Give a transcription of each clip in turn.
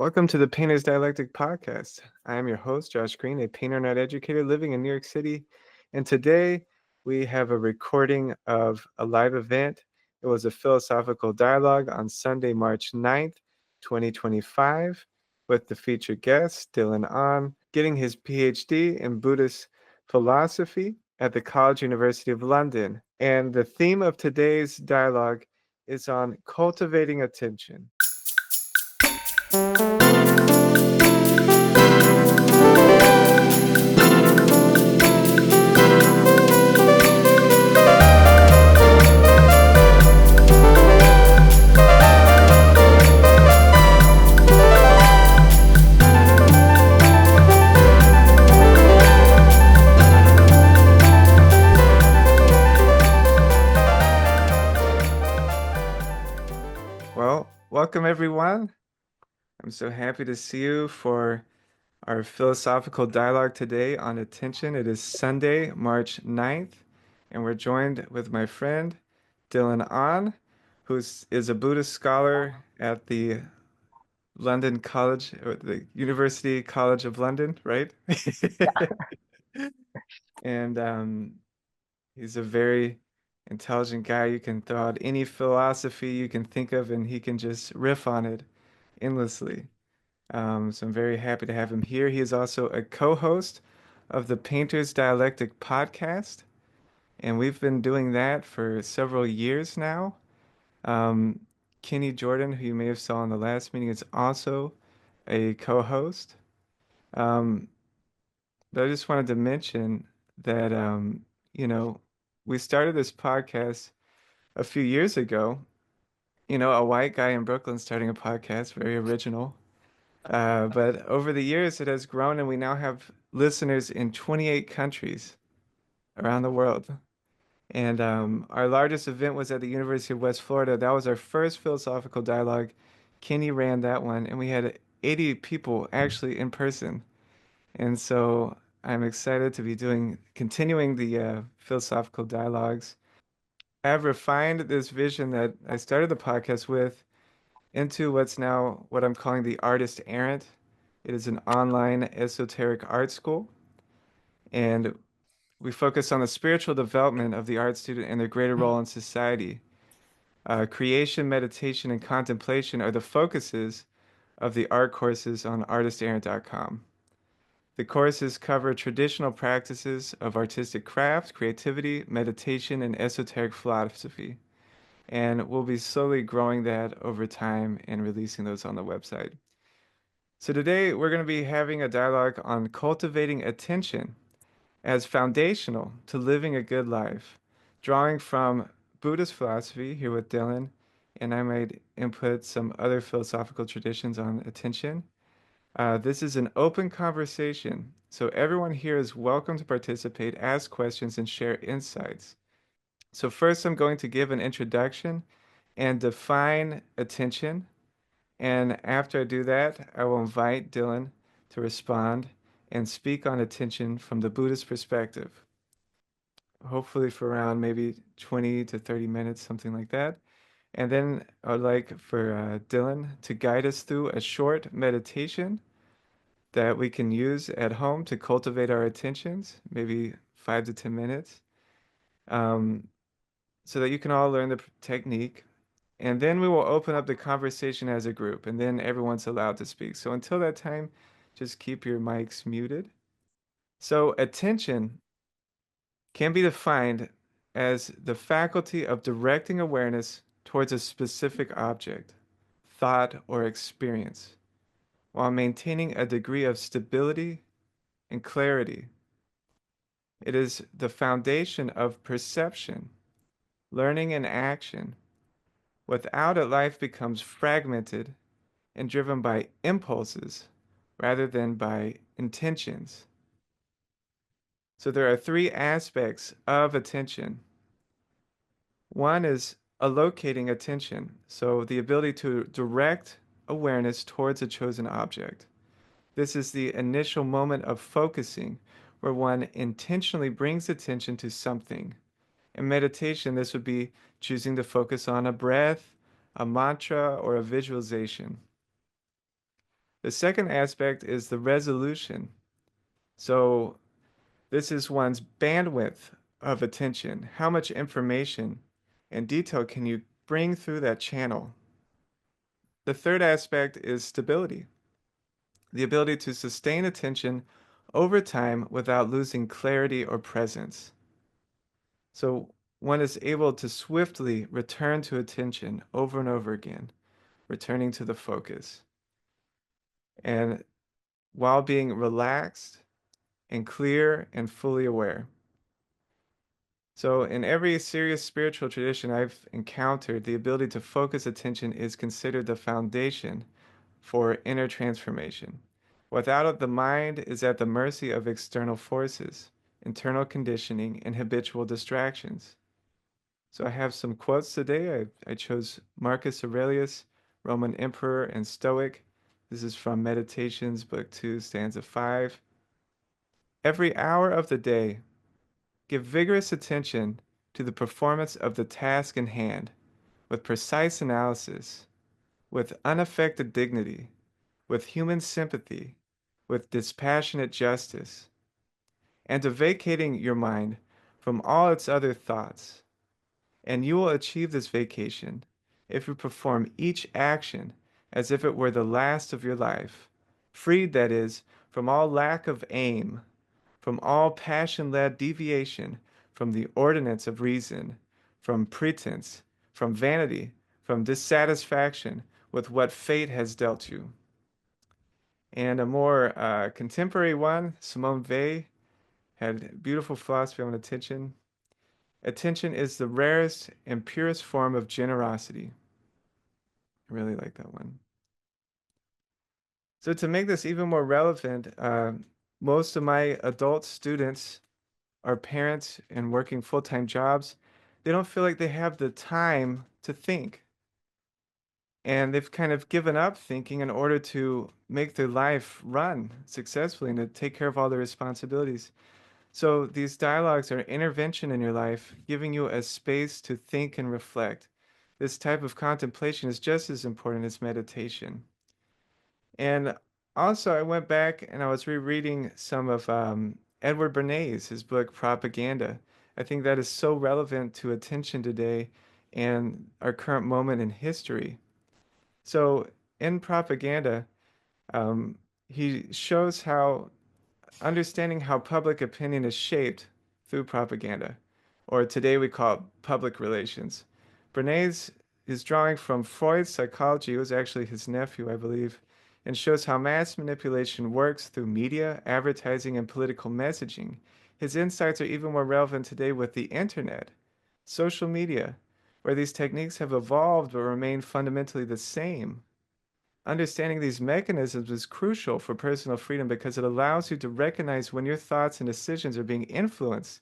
Welcome to the Painter's Dialectic Podcast. I am your host, Josh Green, a painter and art educator living in New York City. And today we have a recording of a live event. It was a philosophical dialogue on Sunday, March 9th, 2025, with the featured guest, Dylan Ngan, getting his PhD in Buddhist philosophy at the College University of London. And the theme of today's dialogue is on cultivating attention. Well, welcome everyone. I'm so happy to see you for our philosophical dialogue today on attention. It is Sunday, March 9th, and we're joined with my friend Dylan Ngan, who is a Buddhist scholar at the London College, or the University College of London, right? And he's a very intelligent guy. You can throw out any philosophy you can think of, and he can just riff on it endlessly. So I'm very happy to have him here. He is also a co-host of the Painter's Dialectic podcast, and we've been doing that for several years now. Um, Kenny Jordan, who you may have saw in the last meeting, is also a co-host. Um, but I just wanted to mention that you know, we started this podcast a few years ago. A white guy in Brooklyn starting a podcast, very original. But over the years, it has grown, and we now have listeners in 28 countries around the world. And our largest event was at the University of West Florida. That was our first philosophical dialogue. Kenny ran that one, and we had 80 people actually in person. And so I'm excited to be continuing the philosophical dialogues. I have refined this vision that I started the podcast with into what's now what I'm calling the Artist-Errant. It is an online esoteric art school, and we focus on the spiritual development of the art student and their greater role in society. Creation, meditation, and contemplation are the focuses of the art courses on artisterrant.com. The courses cover traditional practices of artistic craft, creativity, meditation, and esoteric philosophy. And we'll be slowly growing that over time and releasing those on the website. So today we're going to be having a dialogue on cultivating attention as foundational to living a good life, drawing from Buddhist philosophy here with Dylan, and I might input some other philosophical traditions on attention. This is an open conversation, so everyone here is welcome to participate, ask questions, and share insights. So first, I'm going to give an introduction and define attention. And after I do that, I will invite Dylan to respond and speak on attention from the Buddhist perspective, hopefully for around maybe 20 to 30 minutes, something like that. And then I'd like for Dylan to guide us through a short meditation that we can use at home to cultivate our attentions, maybe 5 to 10 minutes, um, so that you can all learn the technique. And then we will open up the conversation as a group, and then everyone's allowed to speak. So until that time, just keep your mics muted. So attention can be defined as the faculty of directing awareness towards a specific object, thought, or experience, while maintaining a degree of stability and clarity. It is the foundation of perception, learning, and action. Without it, life becomes fragmented and driven by impulses rather than by intentions. So there are three aspects of attention. One is allocating attention, so the ability to direct awareness towards a chosen object. This is the initial moment of focusing, where one intentionally brings attention to something. In meditation, this would be choosing to focus on a breath, a mantra, or a visualization. The second aspect is the resolution. So this is one's bandwidth of attention. How much information and detail can you bring through that channel? The third aspect is stability, the ability to sustain attention over time without losing clarity or presence. So one is able to swiftly return to attention over and over again, returning to the focus, and while being relaxed and clear and fully aware. So, in every serious spiritual tradition I've encountered, the ability to focus attention is considered the foundation for inner transformation. Without it, the mind is at the mercy of external forces, internal conditioning, and habitual distractions. So, I have some quotes today. I chose Marcus Aurelius, Roman emperor and Stoic. This is from Meditations, Book 2, stanza 5. Every hour of the day, give vigorous attention to the performance of the task in hand, with precise analysis, with unaffected dignity, with human sympathy, with dispassionate justice, and to vacating your mind from all its other thoughts. And you will achieve this vacation if you perform each action as if it were the last of your life, freed, that is, from all lack of aim, from all passion-led deviation from the ordinance of reason, from pretense, from vanity, from dissatisfaction with what fate has dealt you. And a more contemporary one, Simone Weil had beautiful philosophy on attention. Attention is the rarest and purest form of generosity. I really like that one. So to make this even more relevant, most of my adult students are parents and working full-time jobs. They don't feel like they have the time to think. And they've kind of given up thinking in order to make their life run successfully and to take care of all their responsibilities. So these dialogues are intervention in your life, giving you a space to think and reflect. This type of contemplation is just as important as meditation. And also, I went back and I was rereading some of Edward Bernays, his book Propaganda. I think that is so relevant to attention today and our current moment in history. So, in Propaganda, um, he shows how understanding how public opinion is shaped through propaganda, or today we call it public relations. Bernays is drawing from Freud's psychology, it was actually his nephew, I believe, and shows how mass manipulation works through media, advertising, and political messaging. His insights are even more relevant today with the internet, social media, where these techniques have evolved but remain fundamentally the same. Understanding these mechanisms is crucial for personal freedom because it allows you to recognize when your thoughts and decisions are being influenced.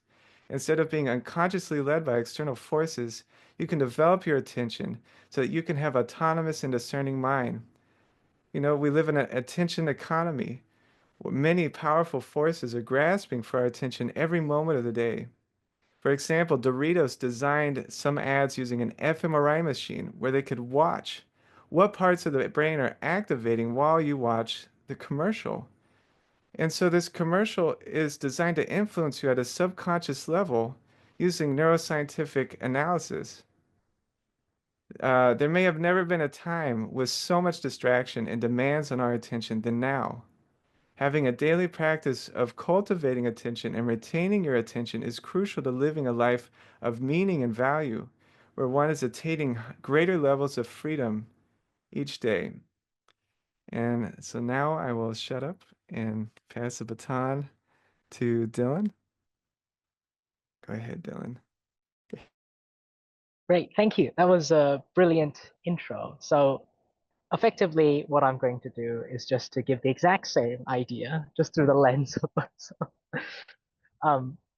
Instead of being unconsciously led by external forces, you can develop your attention so that you can have autonomous and discerning mind. You know, we live in an attention economy where many powerful forces are grasping for our attention every moment of the day. For example, Doritos designed some ads using an fMRI machine where they could watch what parts of the brain are activating while you watch the commercial. And so this commercial is designed to influence you at a subconscious level using neuroscientific analysis. There may have never been a time with so much distraction and demands on our attention than now. Having a daily practice of cultivating attention and retaining your attention is crucial to living a life of meaning and value, where one is attaining greater levels of freedom each day. And so now I will shut up and pass the baton to Dylan. Go ahead, Dylan. Great, thank you. That was a brilliant intro. So effectively, what I'm going to do is just to give the exact same idea, just through the lens of myself.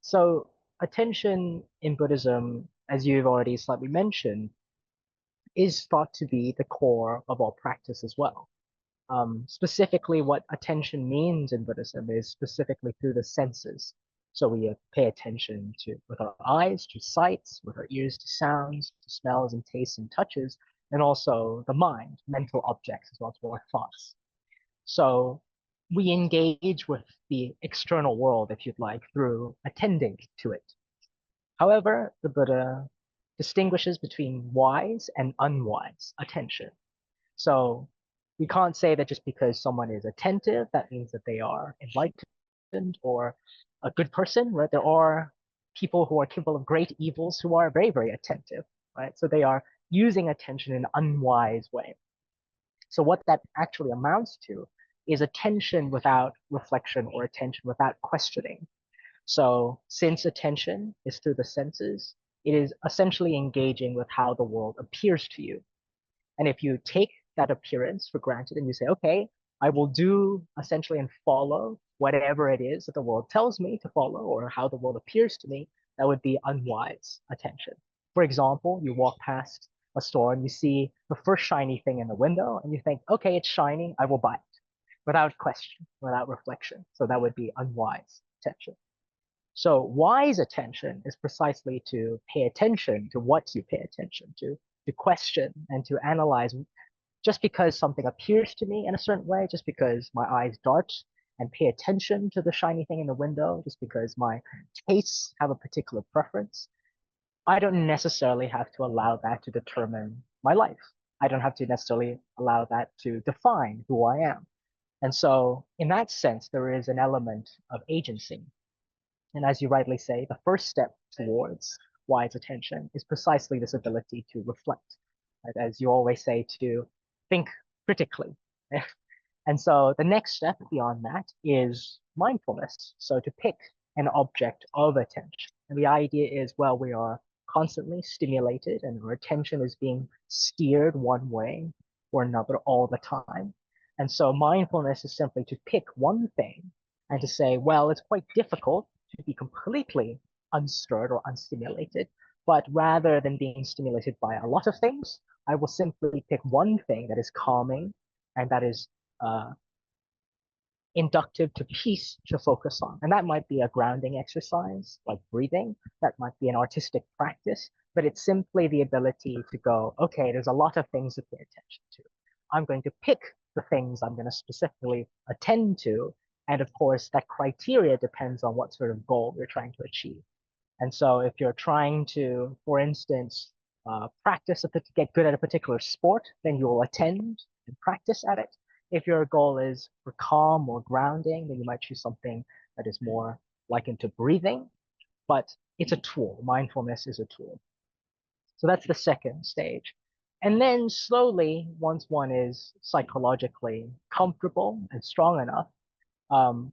So attention in Buddhism, as you've already slightly mentioned, is thought to be the core of all practice as well. Specifically, what attention means in Buddhism is specifically through the senses. So we pay attention to with our eyes to sights, with our ears to sounds, to smells and tastes and touches, and also the mind, mental objects as well as our thoughts. So we engage with the external world, if you'd like, through attending to it. However, the Buddha distinguishes between wise and unwise attention. So we can't say that just because someone is attentive, that means that they are enlightened or a good person, right? There are people who are capable of great evils who are very, very attentive, right? So they are using attention in an unwise way. So what that actually amounts to is attention without reflection or attention without questioning. So since attention is through the senses, it is essentially engaging with how the world appears to you. And if you take that appearance for granted and you say, okay, I will do essentially and follow whatever it is that the world tells me to follow or how the world appears to me, that would be unwise attention. For example, you walk past a store and you see the first shiny thing in the window and you think, okay, it's shiny, I will buy it without question, without reflection. So that would be unwise attention. So wise attention is precisely to pay attention to what you pay attention to question and to analyze. Just because something appears to me in a certain way, just because my eyes dart and pay attention to the shiny thing in the window, just because my tastes have a particular preference, I don't necessarily have to allow that to determine my life. I don't have to necessarily allow that to define who I am. And so, in that sense, there is an element of agency. And as you rightly say, the first step towards wise attention is precisely this ability to reflect, right? As you always say, to think critically. And so the next step beyond that is mindfulness. So to pick an object of attention. And the idea is, well, we are constantly stimulated and our attention is being steered one way or another all the time. And so mindfulness is simply to pick one thing and to say, well, it's quite difficult to be completely unstirred or unstimulated. But rather than being stimulated by a lot of things, I will simply pick one thing that is calming and that is uh, inductive to peace to focus on. And that might be a grounding exercise like breathing, that might be an artistic practice, but it's simply the ability to go, okay, there's a lot of things to pay attention to. I'm going to pick the things I'm going to specifically attend to. And of course, that criteria depends on what sort of goal you're trying to achieve. And so if you're trying to, for instance, practice to get good at a particular sport, then you will attend and practice at it. If your goal is for calm or grounding, then you might choose something that is more likened to breathing, but it's a tool. Mindfulness is a tool. So that's the second stage. And then slowly, once one is psychologically comfortable and strong enough,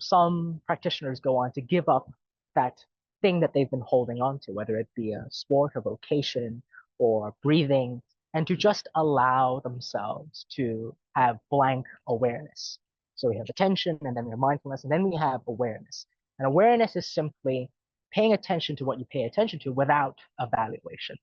some practitioners go on to give up that thing that they've been holding on to, whether it be a sport, a vocation, or breathing, and to just allow themselves to have blank awareness. So we have attention, and then we have mindfulness, and then we have awareness. And awareness is simply paying attention to what you pay attention to without evaluation.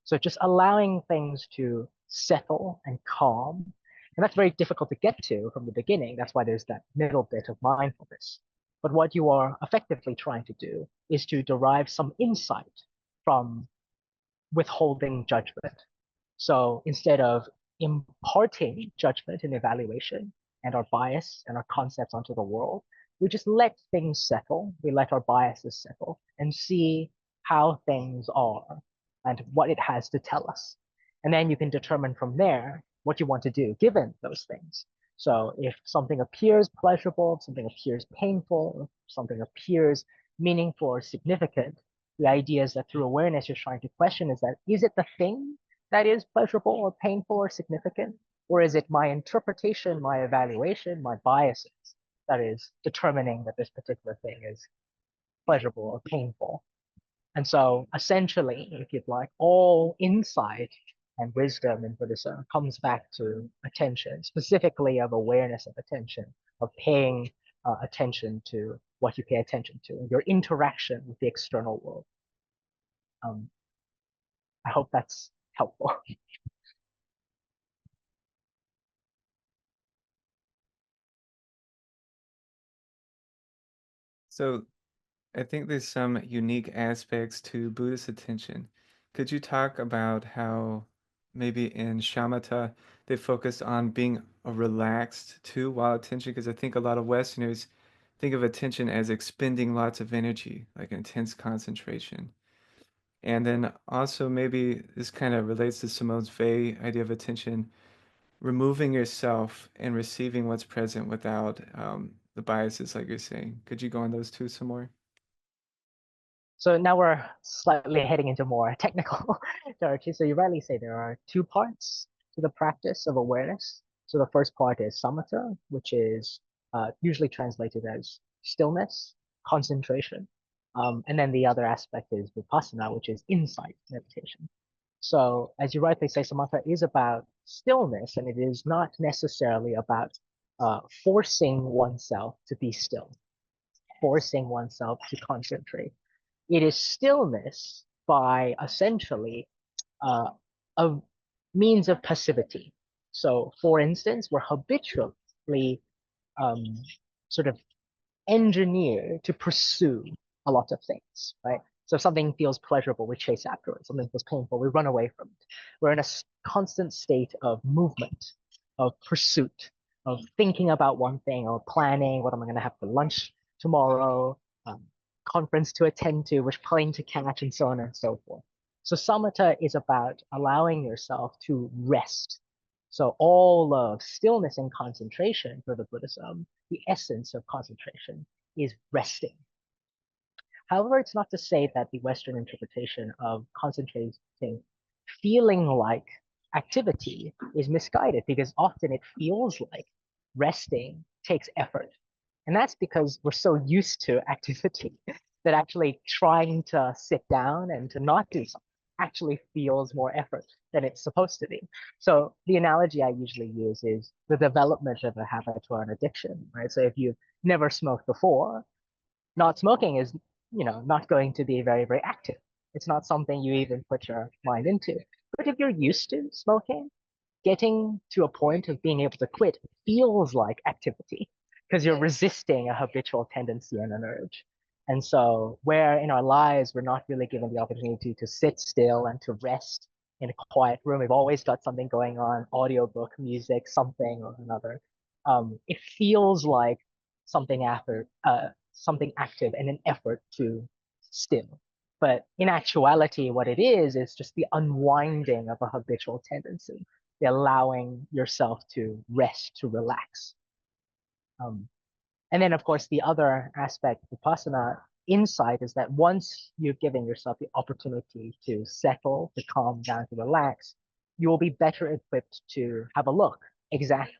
So just allowing things to settle and calm. And that's very difficult to get to from the beginning. That's why there's that middle bit of mindfulness. But what you are effectively trying to do is to derive some insight from withholding judgment. So instead of imparting judgment and evaluation and our bias and our concepts onto the world, we just let things settle. We let our biases settle and see how things are and what it has to tell us. And then you can determine from there what you want to do given those things. So if something appears pleasurable, if something appears painful, if something appears meaningful or significant, the idea is that through awareness, you're trying to question is it the thing that is pleasurable or painful or significant? Or is it my interpretation, my evaluation, my biases that is determining that this particular thing is pleasurable or painful? And so essentially, if you'd like, all insight and wisdom in Buddhism comes back to attention, specifically of awareness of attention, of paying attention to what you pay attention to, your interaction with the external world. Um, I hope that's helpful. So I think there's some unique aspects to Buddhist attention. Could you talk about how maybe in shamatha, they focused on being relaxed too while attention, because I think a lot of Westerners think of attention as expending lots of energy, like intense concentration. And then also maybe this kind of relates to Simone's Weil idea of attention, removing yourself and receiving what's present without the biases, like you're saying. Could you go on those two some more? So now we're slightly heading into more technical territory. So you rightly say there are two parts to the practice of awareness. So the first part is samatha, which is usually translated as stillness, concentration. And then the other aspect is vipassana, which is insight meditation. So as you rightly say, samatha is about stillness, and it is not necessarily about forcing oneself to be still, forcing oneself to concentrate. It is stillness by essentially uh, a means of passivity. So, for instance, we're habitually um, sort of engineered to pursue a lot of things, right? So if something feels pleasurable, we chase after it. Something feels painful, we run away from it. We're in a constant state of movement, of pursuit, of thinking about one thing or planning what am I going to have for lunch tomorrow, um, conference to attend to, which plane to catch, and so on and so forth. So samatha is about allowing yourself to rest. So all of stillness and concentration for the Buddhism, the essence of concentration is resting. However, it's not to say that the Western interpretation of concentrating feeling like activity is misguided, because often it feels like resting takes effort. And that's because we're so used to activity that actually trying to sit down and to not do something actually feels more effort than it's supposed to be. So the analogy I usually use is the development of a habit or an addiction, right? So if you've never smoked before, not smoking is, not going to be very, very active. It's not something you even put your mind into. But if you're used to smoking, getting to a point of being able to quit feels like activity because you're resisting a habitual tendency and an urge. And so, where in our lives we're not really given the opportunity to sit still and to rest in a quiet room, we've always got something going on, audiobook, music, something or another. It feels like something active and an effort to still. But in actuality, what it is just the unwinding of a habitual tendency, the allowing yourself to rest, to relax. Um, and then, of course, the other aspect of Vipassana insight is that once you've given yourself the opportunity to settle, to calm down, to relax, you will be better equipped to have a look exactly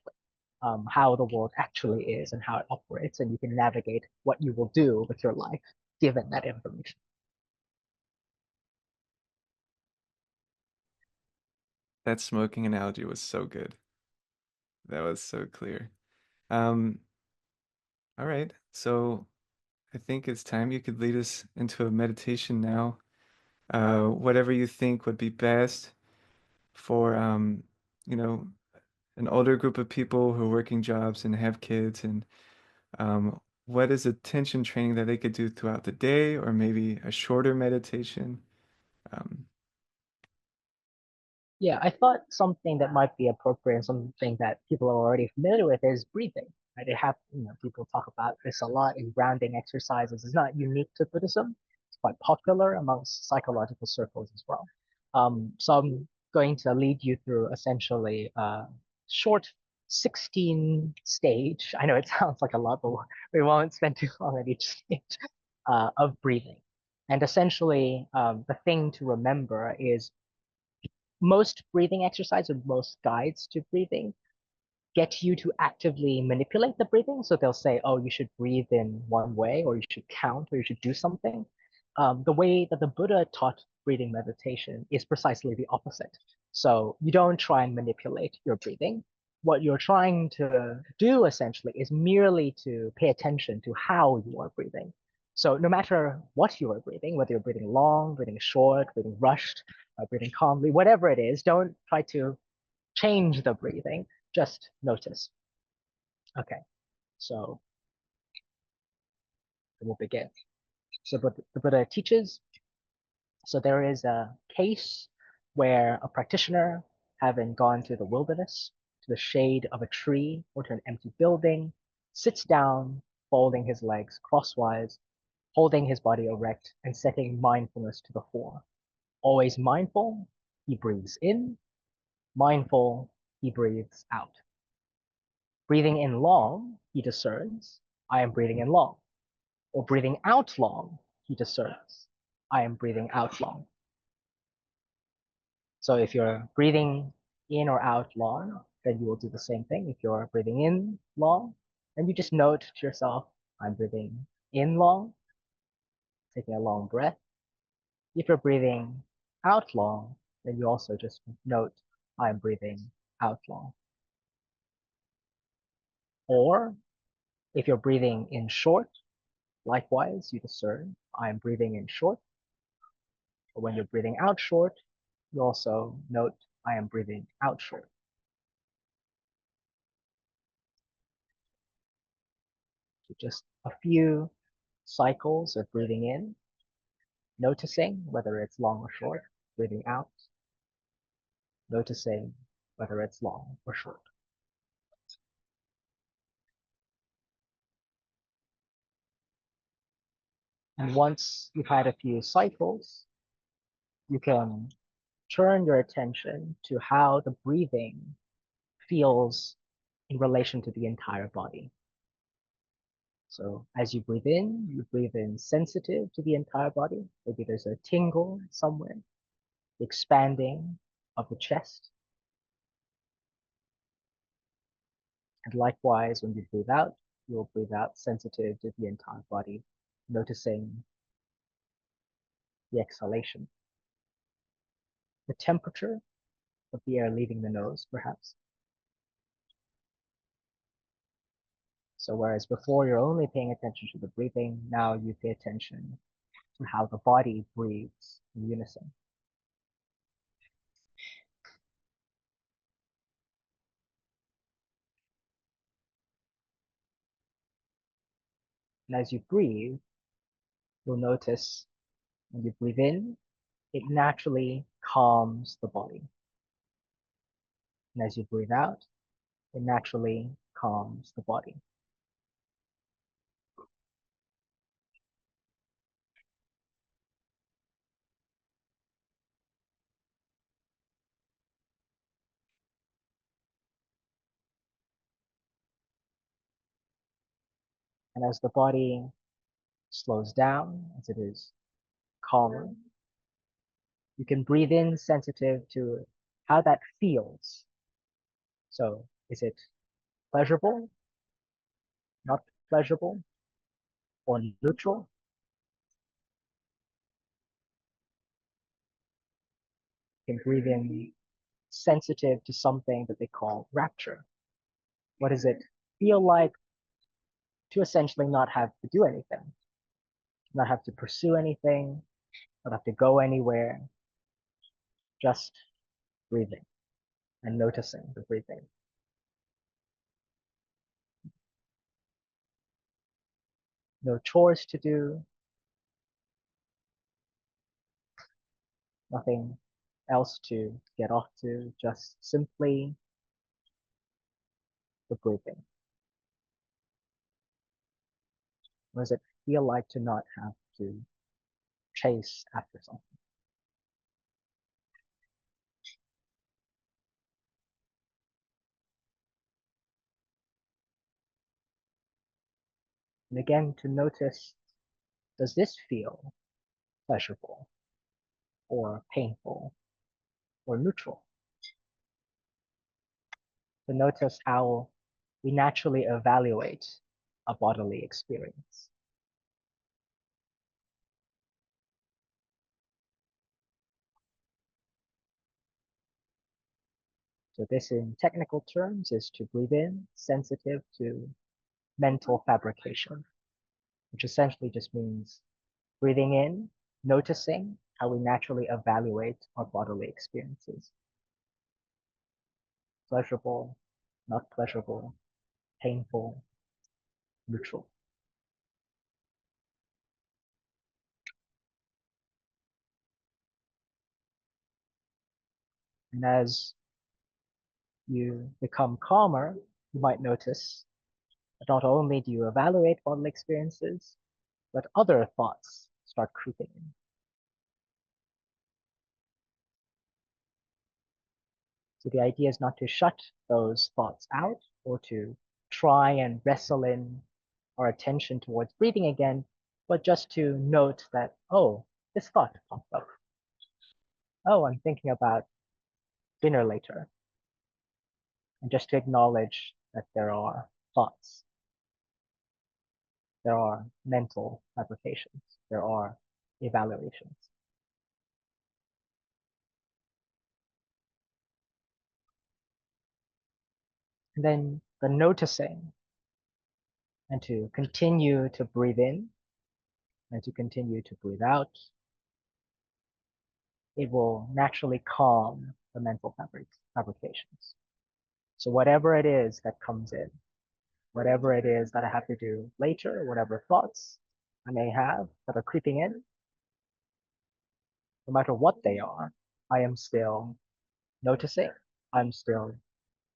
how the world actually is and how it operates, and you can navigate what you will do with your life given that information. That smoking analogy was so good. That was so clear. Um, all right. So I think it's time you could lead us into a meditation now. Whatever you think would be best for you know, an older group of people who are working jobs and have kids, and what is attention training that they could do throughout the day, or maybe a shorter meditation. Um, Yeah, I thought something that might be appropriate and something that people are already familiar with is breathing. Right? People talk about this a lot in grounding exercises. It's not unique to Buddhism. It's quite popular amongst psychological circles as well. So I'm going to lead you through essentially a short 16 stage. I know it sounds like a lot, but we won't spend too long at each stage of breathing. And essentially, the thing to remember is most breathing exercise or most guides to breathing get you to actively manipulate the breathing. So they'll say, oh, you should breathe in one way, or you should count, or you should do something. The way that the Buddha taught breathing meditation is precisely the opposite. So you don't try and manipulate your breathing. What you're trying to do essentially is merely to pay attention to how you are breathing. So no matter what you are breathing, whether you're breathing long, breathing short, breathing rushed, breathing calmly, whatever it is, don't try to change the breathing, just notice. Okay, so we'll begin. So the Buddha teaches, so there is a case where a practitioner having gone to the wilderness, to the shade of a tree, or to an empty building, sits down, folding his legs crosswise, holding his body erect, and setting mindfulness to the fore. Always mindful, he breathes in, mindful, he breathes out. Breathing in long, he discerns, I am breathing in long. Or breathing out long, he discerns, I am breathing out long. So if you're breathing in or out long, then you will do the same thing. If you're breathing in long, then you just note to yourself, I'm breathing in long, taking a long breath. If you're breathing out long, then you also just note, I'm breathing out long. Or if you're breathing in short, likewise, you discern, I'm breathing in short. Or when you're breathing out short, you also note, I am breathing out short. So just a few cycles of breathing in, noticing whether it's long or short, breathing out, noticing whether it's long or short. And once you've had a few cycles, you can turn your attention to how the breathing feels in relation to the entire body. So as you breathe in sensitive to the entire body. Maybe there's a tingle somewhere, the expanding of the chest. And likewise, when you breathe out, you'll breathe out sensitive to the entire body, noticing the exhalation, the temperature of the air leaving the nose, perhaps. So whereas before you're only paying attention to the breathing, now you pay attention to how the body breathes in unison. And as you breathe, you'll notice when you breathe in, it naturally calms the body. And as you breathe out, it naturally calms the body. And as the body slows down, as it is calmer, you can breathe in sensitive to how that feels. So is it pleasurable, not pleasurable, or neutral? You can breathe in sensitive to something that they call rapture. What does it feel like to essentially not have to do anything, not have to pursue anything, not have to go anywhere, just breathing and noticing the breathing. No chores to do, nothing else to get off to, just simply the breathing. What does it feel like to not have to chase after something? And again, to notice, does this feel pleasurable or painful or neutral? To notice how we naturally evaluate a bodily experience. So this in technical terms is to breathe in, sensitive to mental fabrication, which essentially just means breathing in, noticing how we naturally evaluate our bodily experiences. Pleasurable, not pleasurable, painful, neutral. And as you become calmer, you might notice that not only do you evaluate bodily experiences, but other thoughts start creeping in. So the idea is not to shut those thoughts out or to try and wrestle in our attention towards breathing again, but just to note that, oh, this thought popped up. Oh, I'm thinking about dinner later. And just to acknowledge that there are thoughts, there are mental fabrications, there are evaluations. And then the noticing and to continue to breathe in and to continue to breathe out, it will naturally calm the mental fabrications. So whatever it is that comes in, whatever it is that I have to do later, whatever thoughts I may have that are creeping in, no matter what they are, I am still noticing, I'm still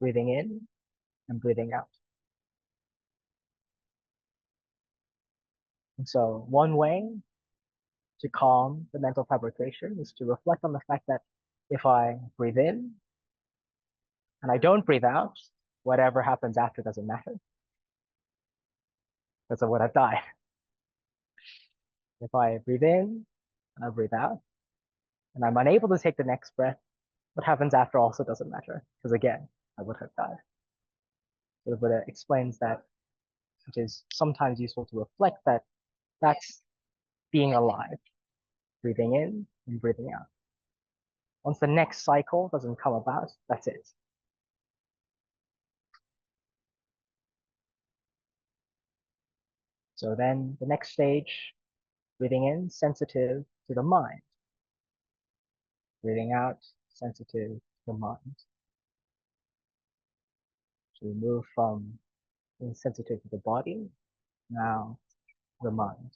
breathing in and breathing out. And so one way to calm the mental fabrication is to reflect on the fact that if I breathe in and I don't breathe out, whatever happens after doesn't matter because of what I've died. If I breathe in and I breathe out and I'm unable to take the next breath, what happens after also doesn't matter because again, I would have died. So the Buddha explains that, which is sometimes useful to reflect that that's being alive, breathing in and breathing out. Once the next cycle doesn't come about, that's it. So then the next stage, breathing in, sensitive to the mind. Breathing out, sensitive to the mind. So we move from being sensitive to the body, now the mind.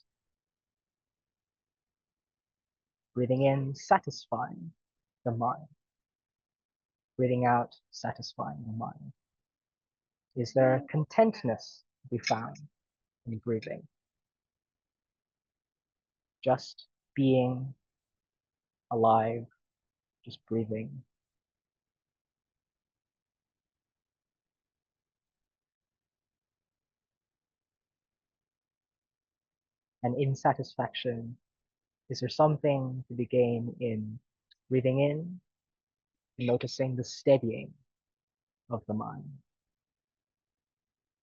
Breathing in, satisfying the mind. Breathing out, satisfying the mind. Is there contentness to be found in breathing? Just being alive, just breathing. And insatisfaction, is there something to be gained in breathing in, noticing the steadying of the mind?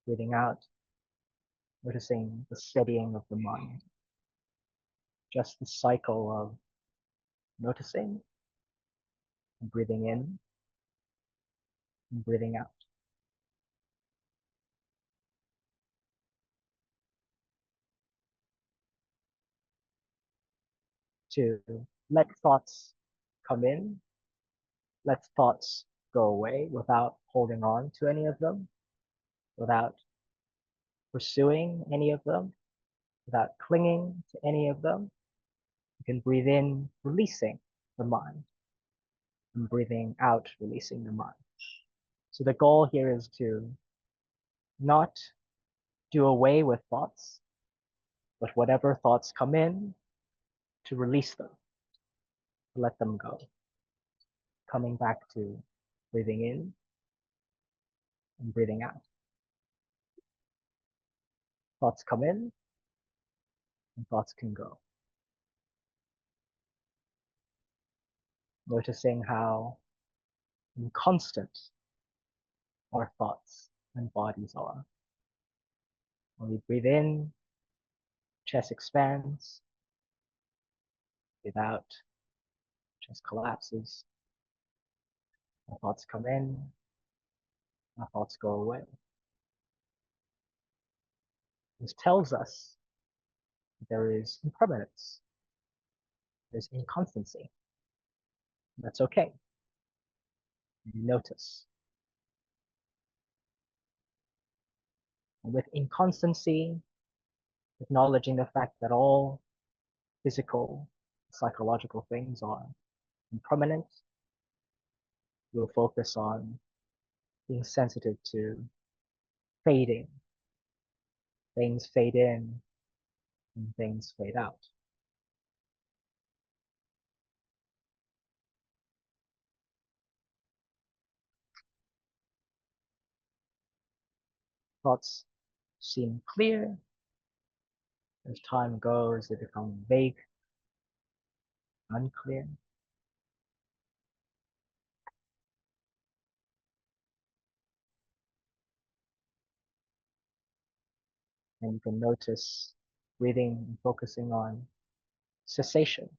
Breathing out, noticing the steadying of the mind. Just the cycle of noticing and breathing in and breathing out. To let thoughts come in, let thoughts go away without holding on to any of them, without pursuing any of them, without clinging to any of them. You can breathe in, releasing the mind, and breathing out, releasing the mind. So the goal here is to not do away with thoughts, but whatever thoughts come in, to release them, to let them go. Coming back to breathing in and breathing out. Thoughts come in and thoughts can go. Noticing how inconstant our thoughts and bodies are. When we breathe in, chest expands. Breathe out, chest collapses. Our thoughts come in, our thoughts go away. This tells us that there is impermanence, there's inconstancy. That's okay. You notice. And with inconstancy, acknowledging the fact that all physical, psychological things are impermanent, we'll focus on being sensitive to fading. Things fade in and things fade out. Thoughts seem clear. As time goes, they become vague, unclear. And you can notice breathing and focusing on cessation.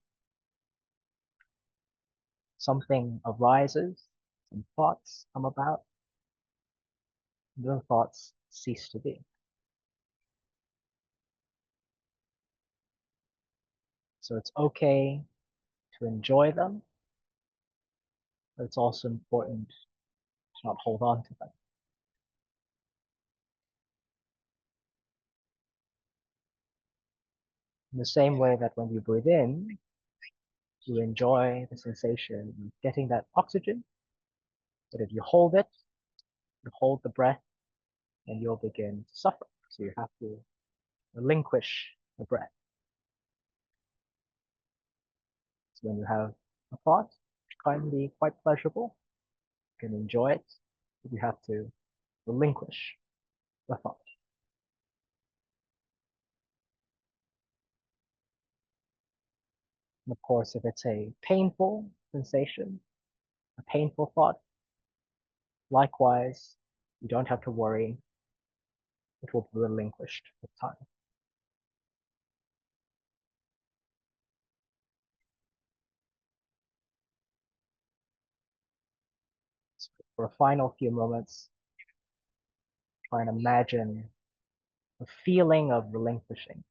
Something arises, some thoughts come about, and then thoughts cease to be. So it's okay to enjoy them, but it's also important to not hold on to them. In the same way that when you breathe in, you enjoy the sensation of getting that oxygen, but if you hold it, you hold the breath, and you'll begin to suffer. So you have to relinquish the breath. So when you have a thought, which can be quite pleasurable, you can enjoy it, but you have to relinquish the thought. And of course, if it's a painful sensation, a painful thought, likewise, you don't have to worry. It will be relinquished with time. So for a final few moments, try and imagine the feeling of relinquishing,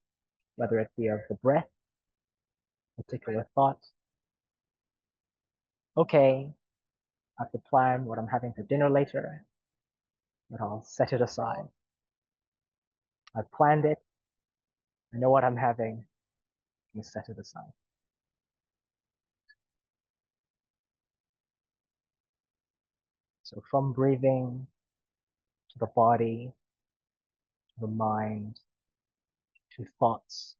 whether it be of the breath, particular thought. Okay, I have to plan what I'm having for dinner later, but I'll set it aside. I've planned it. I know what I'm having. And set it aside. So from breathing to the body, to the mind, to thoughts,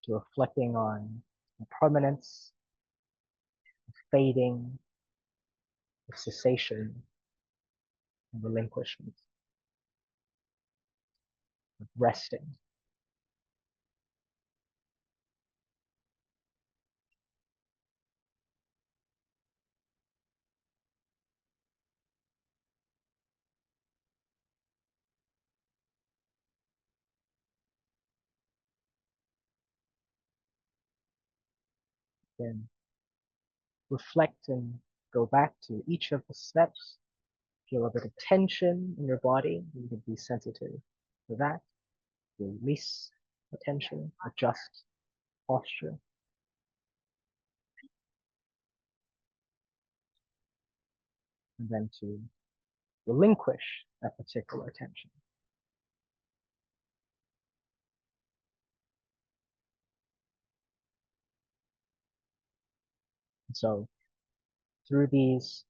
to reflecting on the permanence, the fading, the cessation, and relinquishment, of resting. Then reflect and go back to each of the steps. Feel a bit of tension in your body. You can be sensitive to that. Release the tension, adjust posture, and then to relinquish that particular tension. And so through these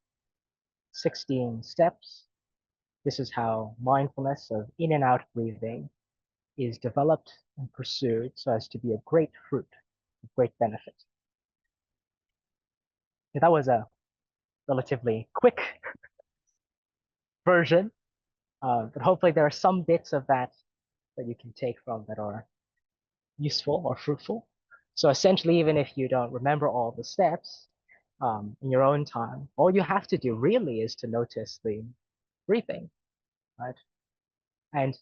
16 steps, this is how mindfulness of in and out breathing is developed and pursued so as to be a great fruit, a great benefit. And that was a relatively quick version, but hopefully there are some bits of that that you can take from that are useful or fruitful. So essentially, even if you don't remember all the steps in your own time, all you have to do really is to notice the breathing, right? And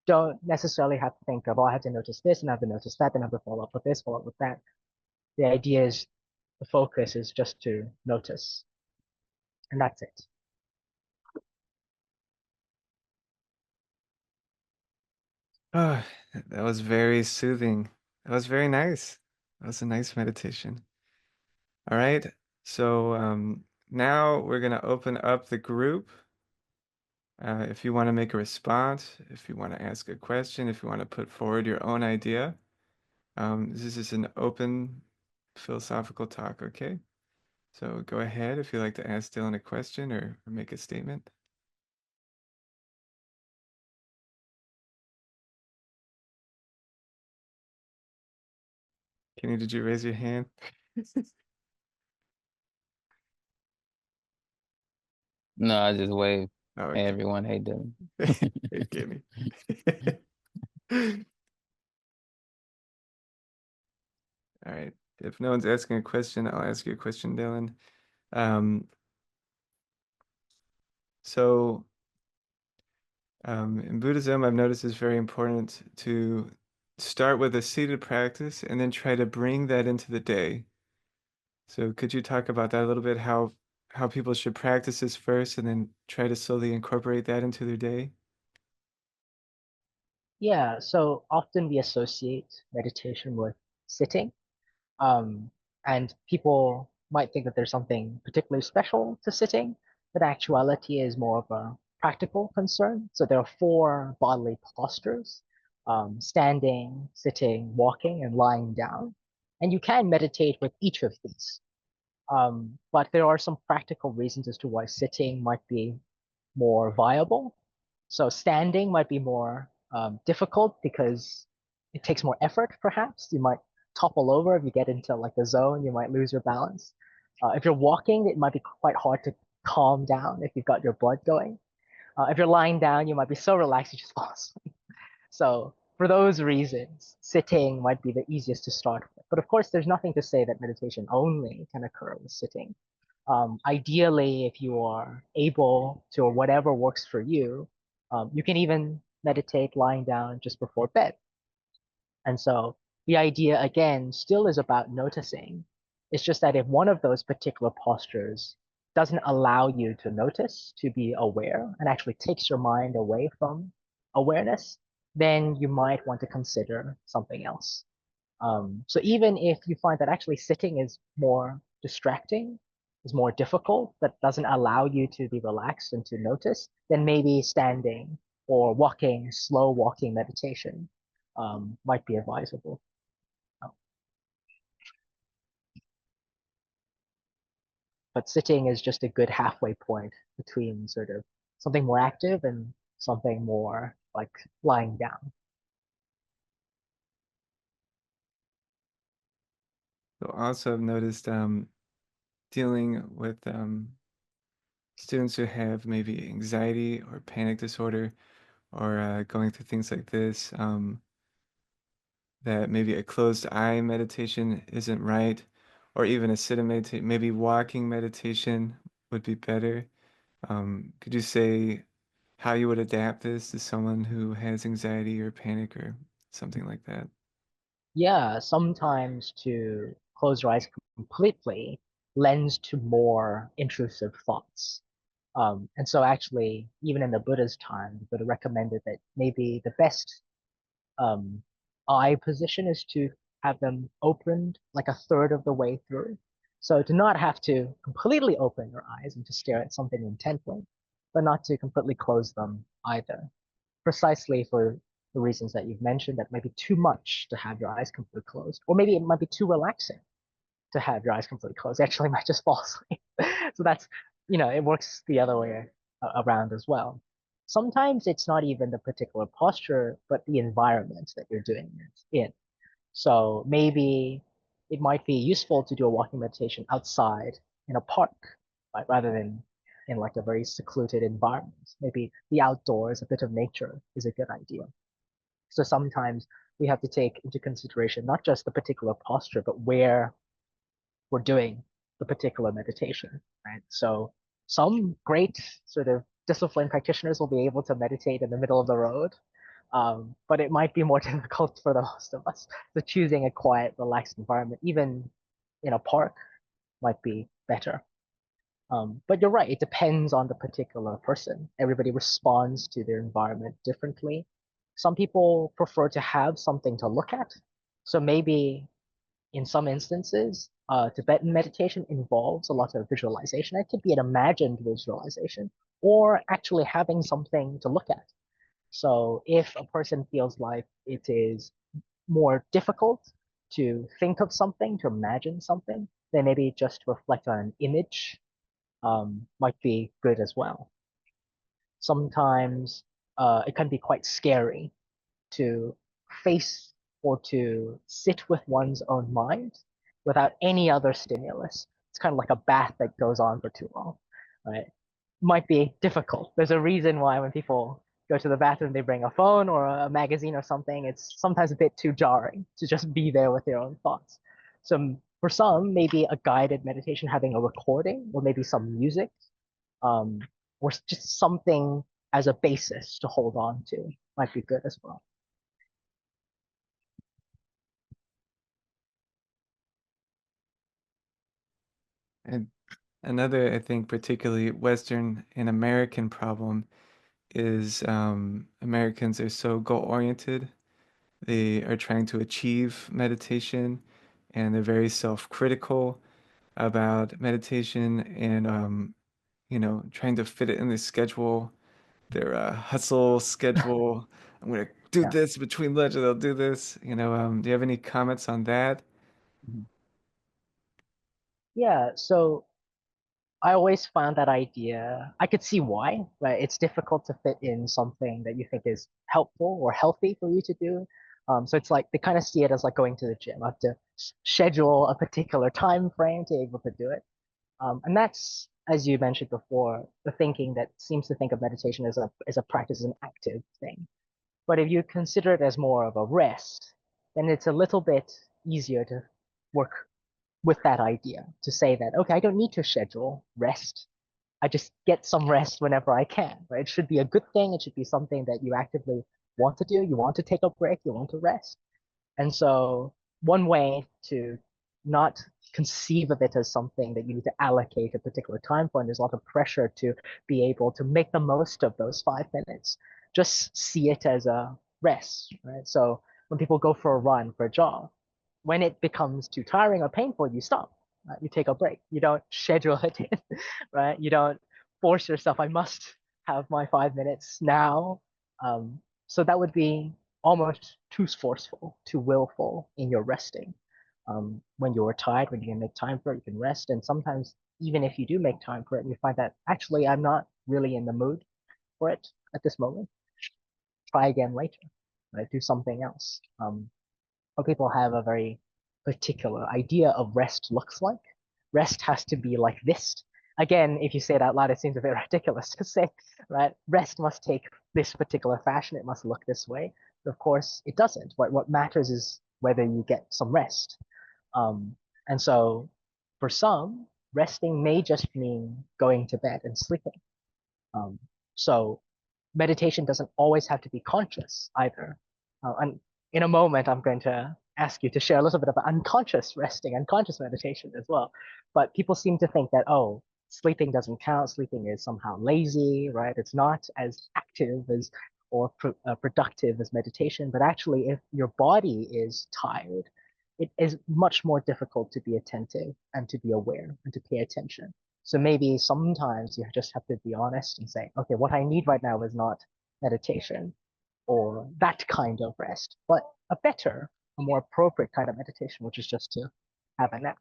don't necessarily have to think of, oh, I have to notice this and I have to notice that and I have to follow up with this, follow up with that. The idea is the focus is just to notice, and that's it. Oh, that was very soothing. That was very nice. That was a nice meditation. All right. So now we're going to open up the group. If you want to make a response, if you want to ask a question, if you want to put forward your own idea, this is an open philosophical talk, okay? So go ahead if you'd like to ask Dylan a question or make a statement. Kenny, did you raise your hand? No, I just wave. Oh, Hey okay. everyone, hey Dylan. Hey, Kenny. All right. If no one's asking a question, I'll ask you a question, Dylan. Um, so in Buddhism, I've noticed it's very important to start with a seated practice and then try to bring that into the day. So could you talk about that a little bit, how people should practice this first and then try to slowly incorporate that into their day? Yeah, so often we associate meditation with sitting. Um, and people might think that there's something particularly special to sitting, but actuality is more of a practical concern. So there are four bodily postures, standing, sitting, walking, and lying down. And you can meditate with each of these. But there are some practical reasons as to why sitting might be more viable. So standing might be more difficult because it takes more effort, perhaps. You might topple over if you get into like the zone, you might lose your balance. If you're walking, it might be quite hard to calm down if you've got your blood going. If you're lying down, you might be so relaxed you just fall asleep. So for those reasons, sitting might be the easiest to start with. But of course, there's nothing to say that meditation only can occur with sitting. Ideally, if you are able to, or whatever works for you, you can even meditate lying down just before bed. And so the idea, again, still is about noticing. It's just that if one of those particular postures doesn't allow you to notice, to be aware, and actually takes your mind away from awareness, then you might want to consider something else. So even if you find that actually sitting is more distracting, is more difficult, that doesn't allow you to be relaxed and to notice, then maybe standing or walking, slow walking meditation might be advisable. But sitting is just a good halfway point between sort of something more active and something more like lying down. So also I've noticed dealing with students who have maybe anxiety or panic disorder or going through things like this, that maybe a closed eye meditation isn't right, or even a sitting meditation, maybe walking meditation would be better. Could you say how you would adapt this to someone who has anxiety or panic or something like that? Yeah, sometimes to close your eyes completely lends to more intrusive thoughts. And so actually, even in the Buddha's time, the Buddha recommended that maybe the best um, eye position is to have them opened like a third of the way through. So to not have to completely open your eyes and to stare at something intently, but not to completely close them either. Precisely for the reasons that you've mentioned, that might be too much to have your eyes completely closed, or maybe it might be too relaxing to have your eyes completely closed. You actually might just fall asleep. So that's, it works the other way around as well. Sometimes it's not even the particular posture, but the environment that you're doing it in. So maybe it might be useful to do a walking meditation outside in a park, right, rather than in like a very secluded environment. Maybe the outdoors, a bit of nature is a good idea. So sometimes we have to take into consideration not just the particular posture, but where we're doing the particular meditation, right? So some great sort of disciplined practitioners will be able to meditate in the middle of the road, but it might be more difficult for the most of us. So choosing a quiet, relaxed environment, even in a park, might be better. But you're right, it depends on the particular person. Everybody responds to their environment differently. Some people prefer to have something to look at. So maybe in some instances, Tibetan meditation involves a lot of visualization. It could be an imagined visualization or actually having something to look at. So if a person feels like it is more difficult to think of something, to imagine something, then maybe just reflect on an image might be good as well. Sometimes it can be quite scary to face or to sit with one's own mind without any other stimulus. It's kind of like a bath that goes on for too long, right? Might be difficult. There's a reason why when people go to the bathroom, they bring a phone or a magazine or something. It's sometimes a bit too jarring to just be there with their own thoughts. So for some, maybe a guided meditation, having a recording or maybe some music, um, or just something as a basis to hold on to might be good as well. And another, I think, particularly Western and American problem is Americans are so goal-oriented. They are trying to achieve meditation and they're very self-critical about meditation and trying to fit it in their schedule, their hustle schedule. I'm gonna do Yeah. this between lunch and I'll do this. Do you have any comments on that? Mhm. Yeah, so I always found that idea, I could see why, right? It's difficult to fit in something that you think is helpful or healthy for you to do. So it's like they kind of see it as like going to the gym. I have to schedule a particular time frame to be able to do it. And that's, as you mentioned before, the thinking that seems to think of meditation as a practice, as an active thing. But if you consider it as more of a rest, then it's a little bit easier to work with that idea to say that, okay, I don't need to schedule rest. I just get some rest whenever I can, right? It should be a good thing. It should be something that you actively want to do. You want to take a break. You want to rest. And so one way to not conceive of it as something that you need to allocate a particular time for, and there's a lot of pressure to be able to make the most of those 5 minutes. Just see it as a rest, right? So when people go for a run, for a jog, when it becomes too tiring or painful, you stop. Right? You take a break. You don't schedule it in, right? You don't force yourself. I must have my 5 minutes now. So that would be almost too forceful, too willful in your resting. When you're tired, when you can make time for it, you can rest. And sometimes, even if you do make time for it, you find that actually I'm not really in the mood for it at this moment. Try again later, right? Do something else. Or people have a very particular idea of rest looks like. Rest has to be like this. Again, if you say it out loud, it seems a bit ridiculous to say, right? Rest must take this particular fashion. It must look this way. But of course, it doesn't. What matters is whether you get some rest. Um, and so for some, resting may just mean going to bed and sleeping. Um, so meditation doesn't always have to be conscious either. And in a moment, I'm going to ask you to share a little bit about unconscious resting, unconscious meditation as well. But people seem to think that, oh, sleeping doesn't count. Sleeping is somehow lazy, right? It's not as active as or productive as meditation. But actually, if your body is tired, it is much more difficult to be attentive and to be aware and to pay attention. So maybe sometimes you just have to be honest and say, okay, what I need right now is not meditation or that kind of rest, but a better, a more appropriate kind of meditation, which is just to have a nap.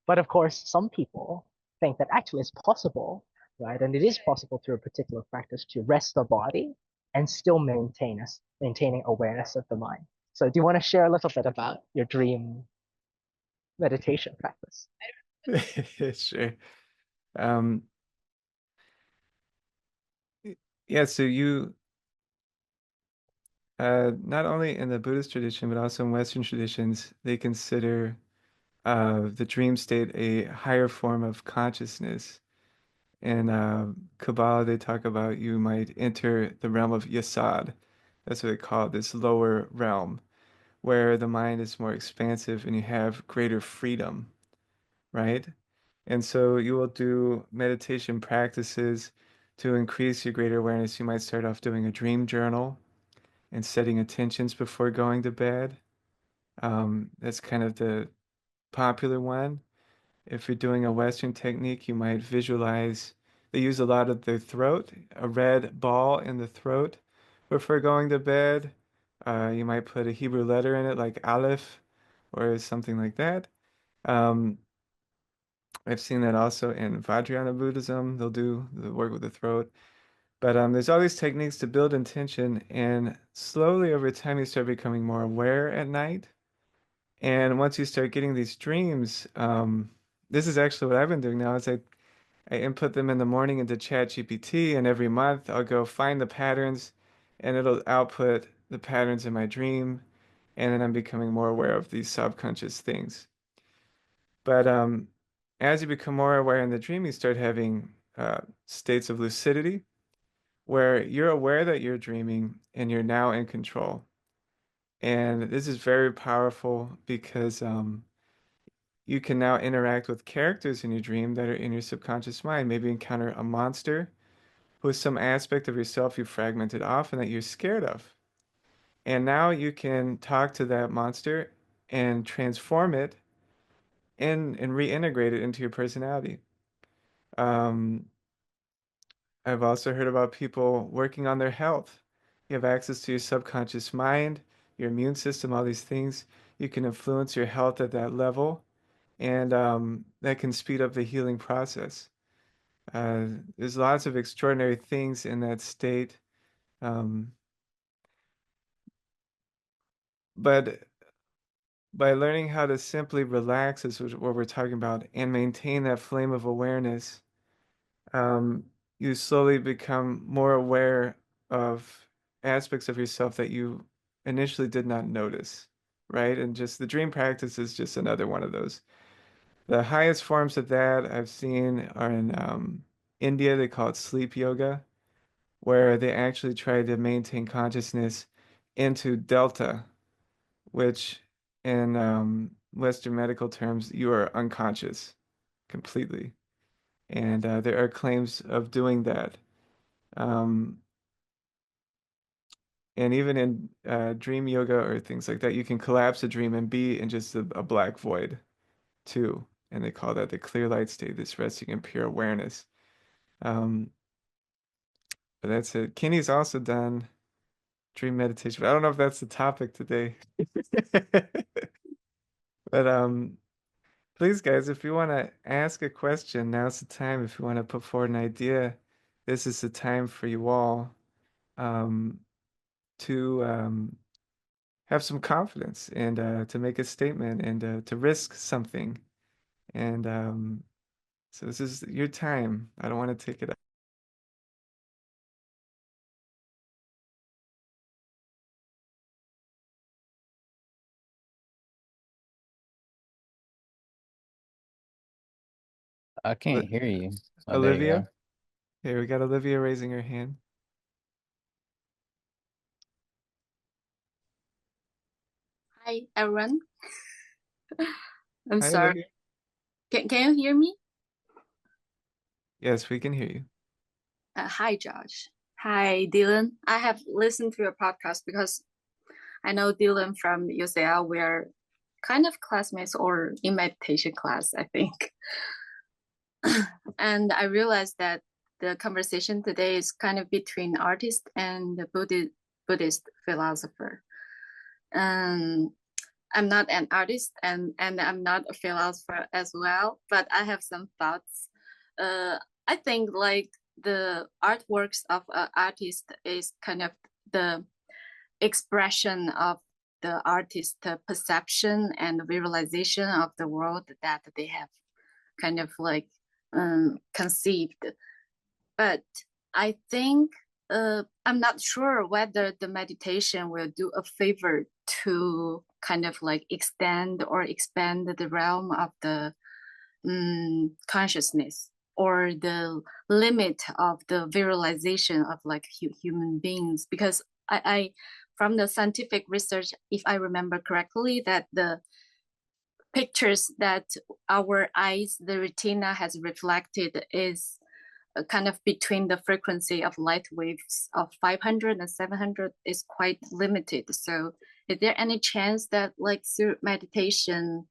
But of course, some people think that actually it's possible, right? And it is possible through a particular practice to rest the body and still maintaining awareness of the mind. So do you want to share a little bit about your dream meditation practice? Sure. Um, yeah, so you not only in the Buddhist tradition, but also in Western traditions, they consider the dream state a higher form of consciousness. In Kabbalah, they talk about you might enter the realm of Yasad. That's what they call it, this lower realm, where the mind is more expansive and you have greater freedom, right? And so you will do meditation practices to increase your greater awareness. You might start off doing a dream journal and setting intentions before going to bed. That's kind of the popular one. If you're doing a Western technique, you might visualize. They use a lot of the throat, a red ball in the throat before going to bed. You might put a Hebrew letter in it, like Aleph or something like that. Um, I've seen that also in Vajrayana Buddhism. They'll do the work with the throat. But there's all these techniques to build intention, and slowly over time you start becoming more aware at night. And once you start getting these dreams, this is actually what I've been doing now. Is I input them in the morning into ChatGPT, and every month I'll go find the patterns, and it'll output the patterns in my dream, and then I'm becoming more aware of these subconscious things. But as you become more aware in the dream, you start having states of lucidity where you're aware that you're dreaming and you're now in control. And this is very powerful because you can now interact with characters in your dream that are in your subconscious mind. Maybe encounter a monster who is some aspect of yourself you fragmented off and that you're scared of. And now you can talk to that monster and transform it and reintegrate it into your personality. Um, I've also heard about people working on their health. You have access to your subconscious mind, your immune system, all these things. You can influence your health at that level, and that can speed up the healing process. There's lots of extraordinary things in that state. Um, but by learning how to simply relax, is what we're talking about, and maintain that flame of awareness, um, you slowly become more aware of aspects of yourself that you initially did not notice, right? And just the dream practice is just another one of those. The highest forms of that I've seen are in India. They call it sleep yoga, where they actually try to maintain consciousness into delta, which in Western medical terms, you are unconscious completely. And there are claims of doing that. Um, and even in dream yoga or things like that, you can collapse a dream and be in just a black void too. And they call that the clear light state, this resting in pure awareness. Um, but that's it. Kenny's also done dream meditation, but I don't know if that's the topic today. But please, guys, if you want to ask a question, now's the time. If you want to put forward an idea, this is the time for you all um, to have some confidence and to make a statement and to risk something. And so this is your time. I don't want to take it up. I can't hear you. Oh, there you Olivia? go. Here, we got Olivia raising her hand. Hi, everyone. I'm Hi, sorry. Olivia. Can you hear me? Yes, we can hear you. Hi, Josh. Hi, Dylan. I have listened to your podcast because I know Dylan from UCL. We're kind of classmates or in meditation class, I think. And I realized that the conversation today is kind of between artist and the Buddhist philosopher. Um, I'm not an artist and I'm not a philosopher as well, but I have some thoughts. I think like the artworks of an artist is kind of the expression of the artist perception and visualization of the world that they have kind of like conceived. But I think I'm not sure whether the meditation will do a favor to kind of like extend or expand the realm of the consciousness or the limit of the visualization of like human beings. Because I from the scientific research, if I remember correctly, that the pictures that our eyes, the retina has reflected is kind of between the frequency of light waves of 500 and 700 is quite limited. So is there any chance that like through meditation,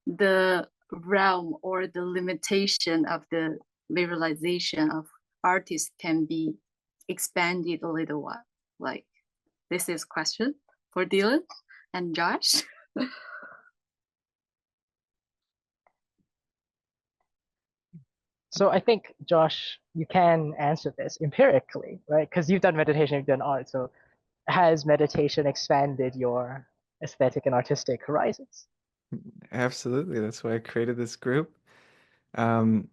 the realm or the limitation of the visualization of artists can be expanded a little while? Like this is question for Dylan and Josh. So I think, Josh, you can answer this empirically, right? Because you've done meditation, you've done art. So has meditation expanded your aesthetic and artistic horizons? Absolutely. That's why I created this group. Um,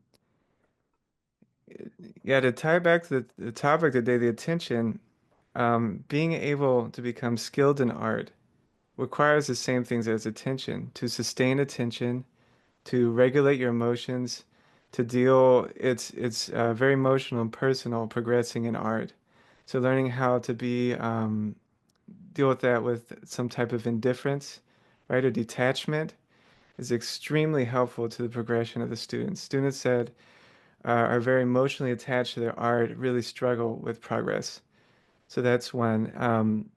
yeah, to tie back to the topic today, the attention, being able to become skilled in art requires the same things as attention, to sustain attention, to regulate your emotions, to deal, it's very emotional and personal progressing in art. So learning how to be deal with that with some type of indifference, right, or detachment is extremely helpful to the progression of the students. Students that are very emotionally attached to their art really struggle with progress. So that's one.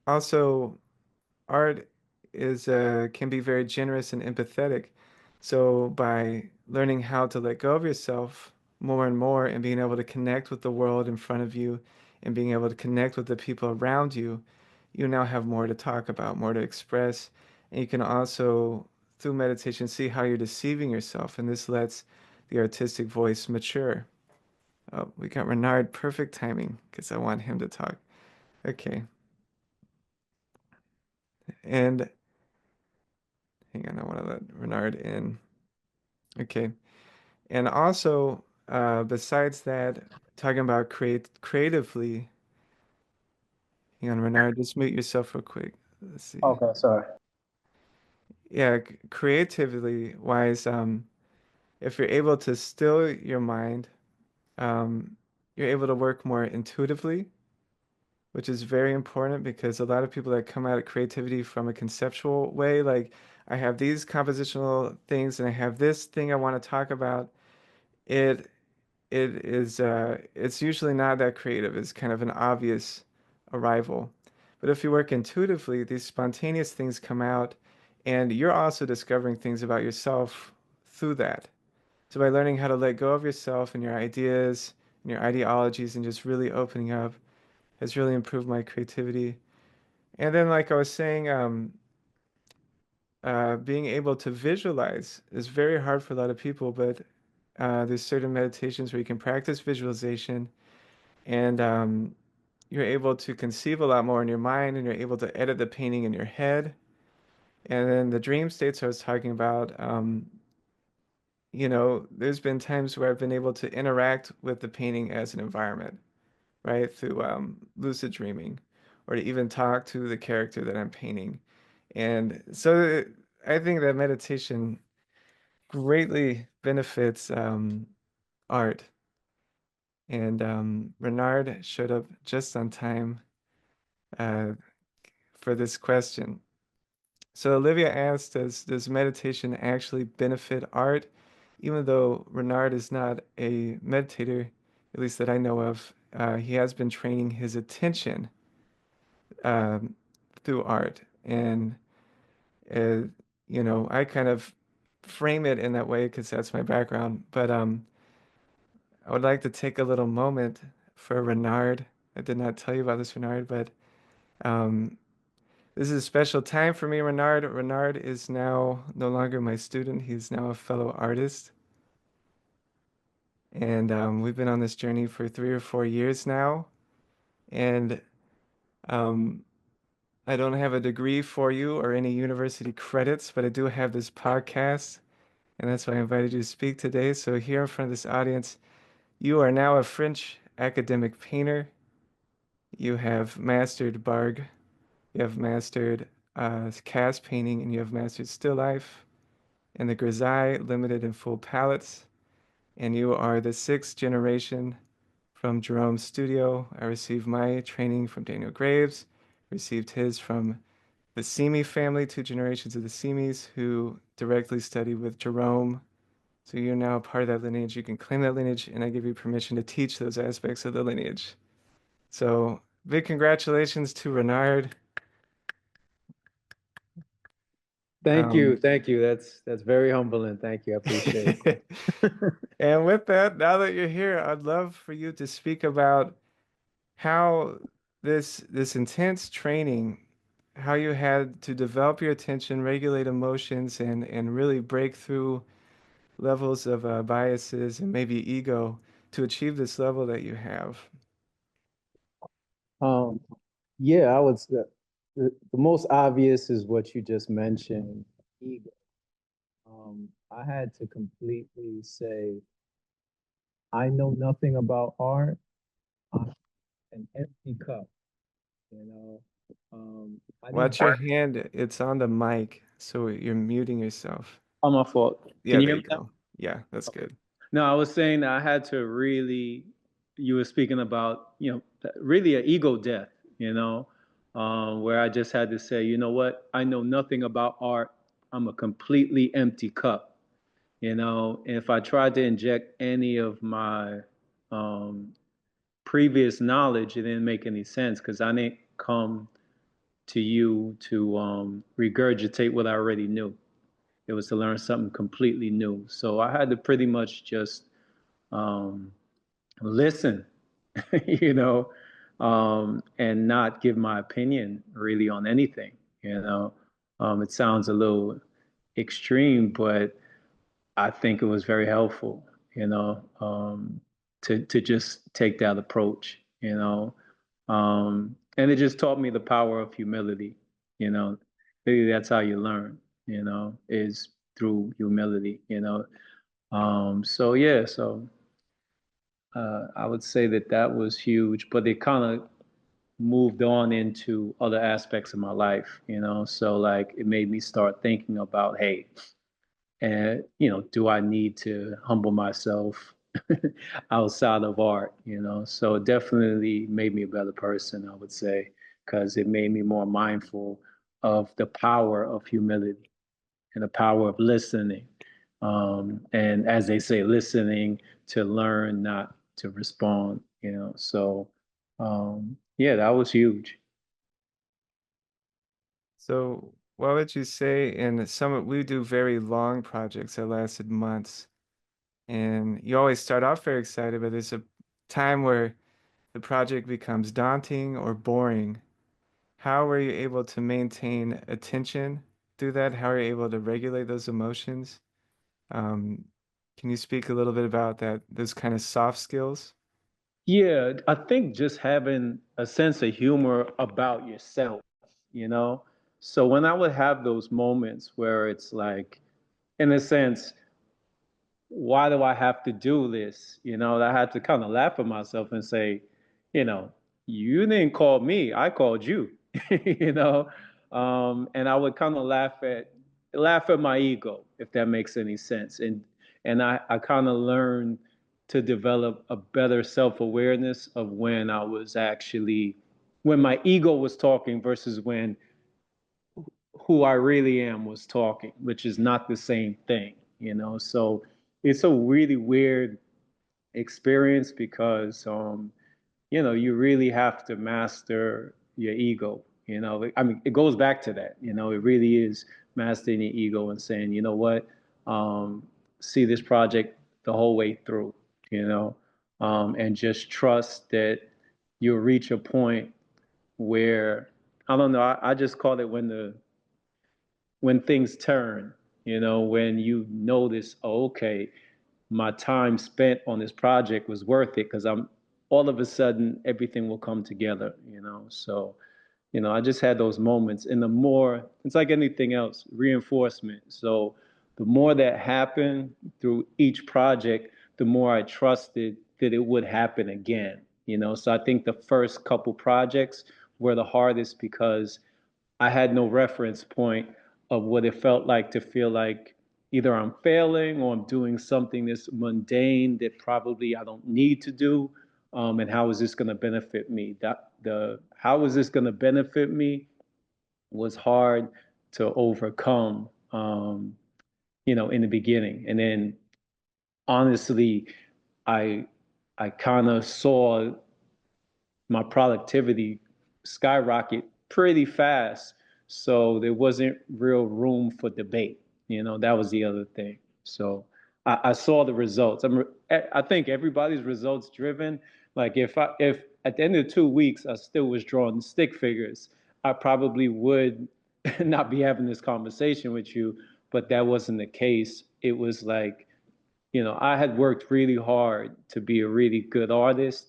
Also, art is can be very generous and empathetic. So by learning how to let go of yourself more and more and being able to connect with the world in front of you and being able to connect with the people around you, you now have more to talk about, more to express. And you can also, through meditation, see how you're deceiving yourself. And this lets the artistic voice mature. Oh, we got Renard. Perfect timing because I want him to talk. Okay. And hang on, I want to let Renard in. Okay. And also, besides that, talking about creatively, hang on, Renard, just mute yourself real quick. Let's see. Okay, sorry. Yeah, creatively wise, if you're able to still your mind, you're able to work more intuitively, which is very important because a lot of people that come at creativity from a conceptual way, like I have these compositional things and I have this thing I want to talk about, it it is it's usually not that creative. It's kind of an obvious arrival. But if you work intuitively, these spontaneous things come out and you're also discovering things about yourself through that. So by learning how to let go of yourself and your ideas and your ideologies and just really opening up has really improved my creativity. And then, like I was saying, being able to visualize is very hard for a lot of people, but there's certain meditations where you can practice visualization and you're able to conceive a lot more in your mind and you're able to edit the painting in your head. And then the dream states I was talking about, there's been times where I've been able to interact with the painting as an environment, right? Through lucid dreaming, or to even talk to the character that I'm painting. And so I think that meditation greatly benefits art. And Renard showed up just on time uh, for this question. So Olivia asked, does meditation actually benefit art? Even though Renard is not a meditator, at least that I know of, he has been training his attention um, through art. And, uh, I kind of frame it in that way because that's my background. But I would like to take a little moment for Renard. I did not tell you about this, Renard, but um, this is a special time for me, Renard. Renard is now no longer my student. He's now a fellow artist. And we've been on this journey for 3 or 4 years now. And um, I don't have a degree for you or any university credits, but I do have this podcast. And that's why I invited you to speak today. So, here in front of this audience, you are now a French academic painter. You have mastered Barg. You have mastered cast painting, and you have mastered still life and the grisaille, limited and full palettes. And you are the sixth generation from Jerome's studio. I received my training from Daniel Graves, received his from the Simi family, 2 generations of the Simis who directly studied with Jerome. So you're now a part of that lineage. You can claim that lineage, and I give you permission to teach those aspects of the lineage. So big congratulations to Renard. Thank you, Um, thank you. That's very humbling. Thank you. I appreciate it. and with that, now that you're here, I'd love for you to speak about how this intense training, how you had to develop your attention, regulate emotions, and really break through levels of biases and maybe ego to achieve this level that you have? Um, yeah, I would say the most obvious is what you just mentioned, ego. I had to completely say, I know nothing about art. I'm an empty cup, you know. I need. Watch your hand, it's on the mic, so you're muting yourself. Oh, my fault. Can Yeah, you there hear you me now? go. Yeah, that's good. No, I was saying that I had to really, you were speaking about, really an ego death, where I just had to say, you know what? I know nothing about art. I'm a completely empty cup. If I tried to inject any of my um, previous knowledge, it didn't make any sense because I didn't come to you to regurgitate what I already knew. It was to learn something completely new. So I had to pretty much just um, listen, you know, and not give my opinion really on anything. It sounds a little extreme, but I think it was very helpful, to just take that approach. And it just taught me the power of humility, you know. Maybe that's how you learn, is through humility. So yeah, so I would say that that was huge, but it kind of moved on into other aspects of my life. So like it made me start thinking about, hey, and do I need to humble myself outside of art? So it definitely made me a better person, I would say, because it made me more mindful of the power of humility and the power of listening. And as they say, listening to learn, not to respond. So yeah, that was huge. So, what would you say in some we do very long projects that lasted months, and you always start off very excited, but there's a time where the project becomes daunting or boring. How were you able to maintain attention through that? How are you able to regulate those emotions? Um, can you speak a little bit about that, those kind of soft skills? Yeah, I think just having a sense of humor about yourself, you know? So when I would have those moments where it's like, in a sense, why do I have to do this? I had to kind of laugh at myself and say, you know, you didn't call me, I called you, you know? And I would kind of laugh at my ego, if that makes any sense. And I kind of learned to develop a better self-awareness of when my ego was talking versus when who I really am was talking, which is not the same thing. So it's a really weird experience because you really have to master your ego. I mean, it goes back to that. It really is mastering your ego and saying, you know what, see this project the whole way through. You know, and just trust that you'll reach a point where I don't know. I just call it when things turn, when you notice, oh, okay, my time spent on this project was worth it because I'm all of a sudden everything will come together. So, I just had those moments. And the more, it's like anything else, reinforcement. So the more that happened through each project, the more I trusted that it would happen again. So I think the first couple projects were the hardest because I had no reference point of what it felt like to feel like either I'm failing or I'm doing something that's mundane that probably I don't need to do. And how is this going to benefit me? The how is this going to benefit me was hard to overcome, in the beginning. And then honestly, I I kind of saw my productivity skyrocket pretty fast. So there wasn't real room for debate. That was the other thing. So I saw the results. I think everybody's results driven. Like if at the end of 2 weeks I still was drawing stick figures, I probably would not be having this conversation with you. But that wasn't the case. It was like I had worked really hard to be a really good artist,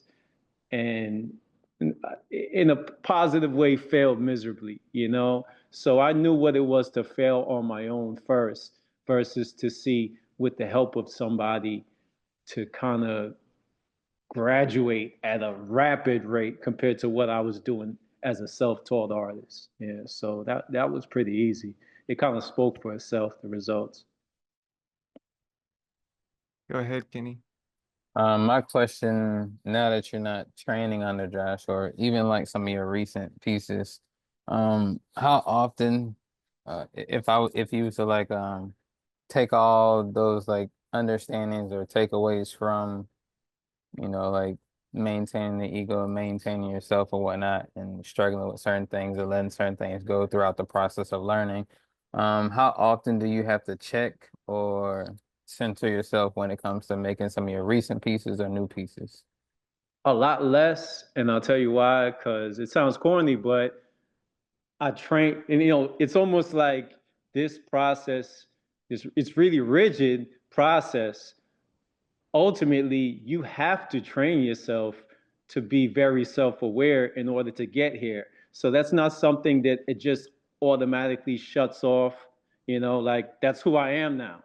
and in a positive way failed miserably. So I knew what it was to fail on my own first versus to see with the help of somebody to kind of graduate at a rapid rate compared to what I was doing as a self-taught artist. Yeah, so that was pretty easy. It kind of spoke for itself, the results. Go ahead, Kenny. My question, now that you're not training under Josh or even like some of your recent pieces, how often, if you was to like take all those like understandings or takeaways from, like maintaining the ego and maintaining yourself or whatnot and struggling with certain things or letting certain things go throughout the process of learning, how often do you have to check or center yourself when it comes to making some of your recent pieces or new pieces? A lot less, and I'll tell you why, because it sounds corny, but I train, and it's almost like this process is it's really rigid process. Ultimately, you have to train yourself to be very self-aware in order to get here. So that's not something that it just automatically shuts off, like that's who I am now.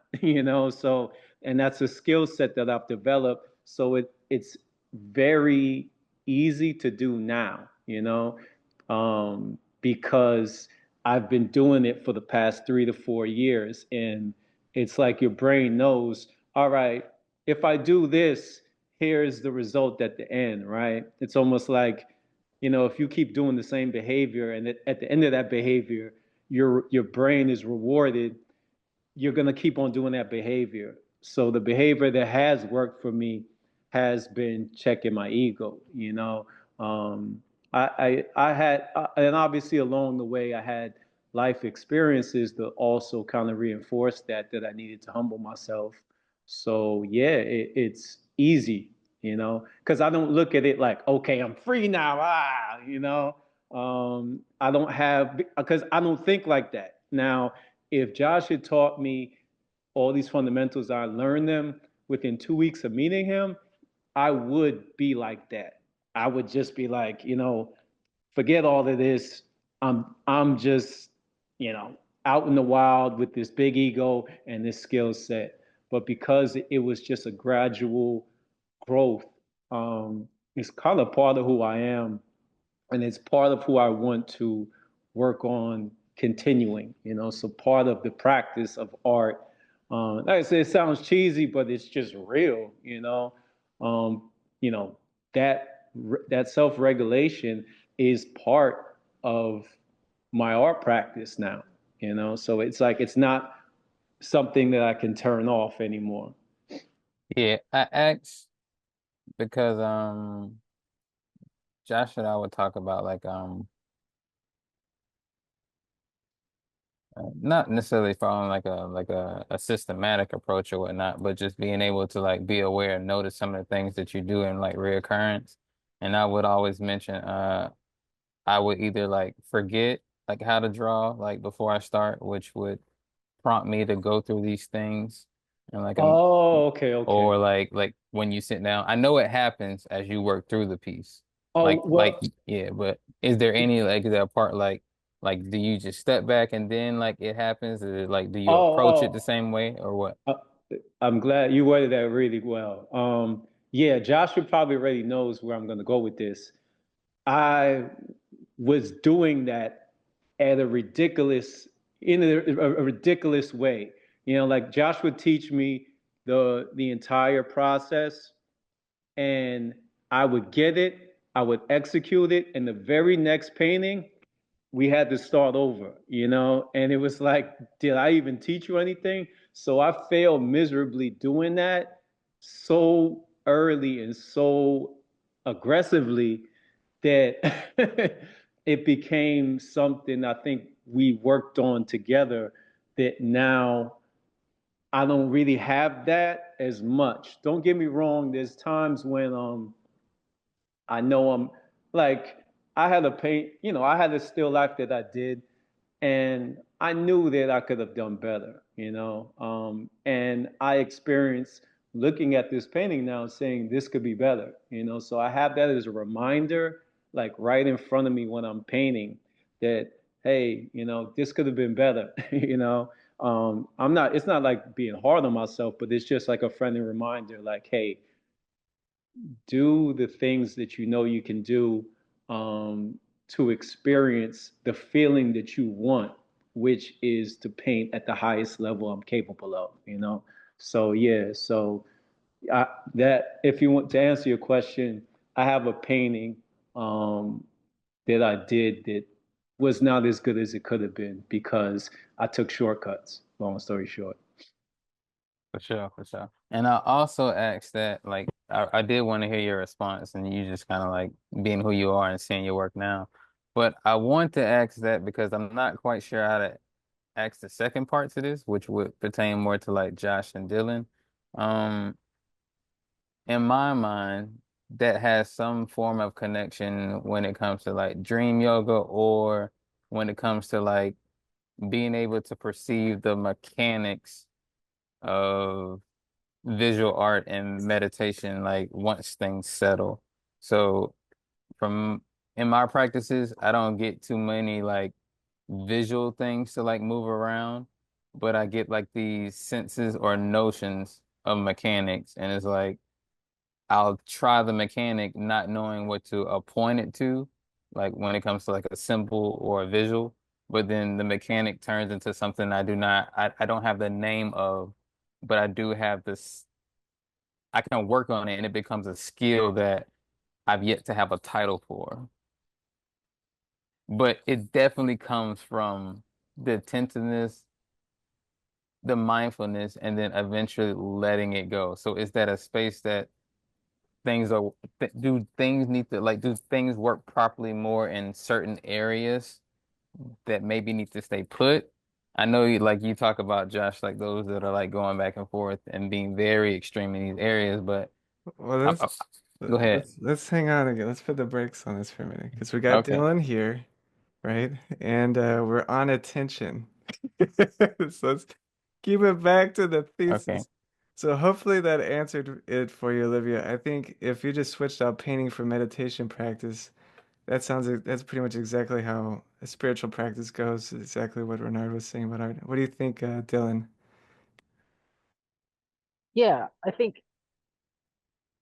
So, and that's a skill set that I've developed. So it's very easy to do now, because I've been doing it for the past 3 to 4 years. And it's like your brain knows, all right, if I do this, here's the result at the end, right? It's almost like, if you keep doing the same behavior and at the end of that behavior, your brain is rewarded, you're going to keep on doing that behavior. So the behavior that has worked for me has been checking my ego. Um, I had, and obviously along the way, I had life experiences that also kind of reinforced that I needed to humble myself. So yeah, it's easy, because I don't look at it like, okay, I'm free now. I don't have, because I don't think like that. Now, if Josh had taught me all these fundamentals, I learned them within 2 weeks of meeting him, I would be like that. I would just be like, forget all of this. I'm just, out in the wild with this big ego and this skill set. But because it was just a gradual growth, it's kind of part of who I am, and it's part of who I want to work on continuing. So part of the practice of art, like I said, it sounds cheesy, but it's just real. Um, you know that self-regulation is part of my art practice now. So it's like it's not something that I can turn off anymore. Yeah, I asked because Josh and I would talk about like not necessarily following like a systematic approach or whatnot, but just being able to like be aware and notice some of the things that you do in like reoccurrence. And I would always mention I would either like forget like how to draw like before I start, which would prompt me to go through these things and like Oh, okay, okay. or like when you sit down, I know it happens as you work through the piece. Oh, Like well, yeah, but is there any like is there a part like do you just step back and then like it happens? Is it like do you approach it the oh, same way or what? Uh, I'm glad you worded that really well. Yeah, Joshua probably already knows where I'm going to go with this. I was doing that at in a ridiculous way. Like Josh would teach me the entire process, and I would get it, I would execute it, and the very next painting, we had to start over, and it was like, did I even teach you anything? So I failed miserably doing that so early and so aggressively that it became something I think we worked on together that now I don't really have that as much. Don't get me wrong, there's times when I know I'm like I had a I had a still life that I did, and I knew that I could have done better. And I experienced looking at this painting now and saying this could be better, you know. So I have that as a reminder, like right in front of me when I'm painting, that hey, you know, this could have been better, you know. I'm not. It's not like being hard on myself, but it's just like a friendly reminder, like hey, do the things that you know you can do to experience the feeling that you want, which is to paint at the highest level I'm capable of, you know? So, yeah, so that if you want to answer your question, I have a painting um, that I did that was not as good as it could have been because I took shortcuts, long story short. For sure, for sure. And I also asked that, like, I did want to hear your response, and you just kind of like being who you are and seeing your work now. But I want to ask that because I'm not quite sure how to ask the second part to this, which would pertain more to like Josh and Dylan. Um, in my mind, that has some form of connection when it comes to like dream yoga or when it comes to like being able to perceive the mechanics of visual art and meditation like once things settle. So from in my practices, I don't get too many like visual things to like move around, but I get like these senses or notions of mechanics. And it's like I'll try the mechanic not knowing what to appoint it to, like when it comes to like a symbol or a visual, but then the mechanic turns into something I don't have the name of, but I do have this, I can work on it and it becomes a skill that I've yet to have a title for. But it definitely comes from the attentiveness, the mindfulness, and then eventually letting it go. So is that a space that things are, do things need to, like, do things work properly more in certain areas that maybe need to stay put? I know you, like you talk about Josh, like those that are like going back and forth and being very extreme in these areas, but Well, I, I, go ahead. let's hang on again. Let's put the brakes on this for a minute because we got Okay. Dylan here, right? And we're on attention. So let's keep it back to the Okay. thesis. So hopefully that answered it for you, Olivia. I think if you just switched out painting for meditation practice, that's pretty much exactly how a spiritual practice goes. Exactly what Renard was saying about art. What do you think, Dylan? Yeah, I think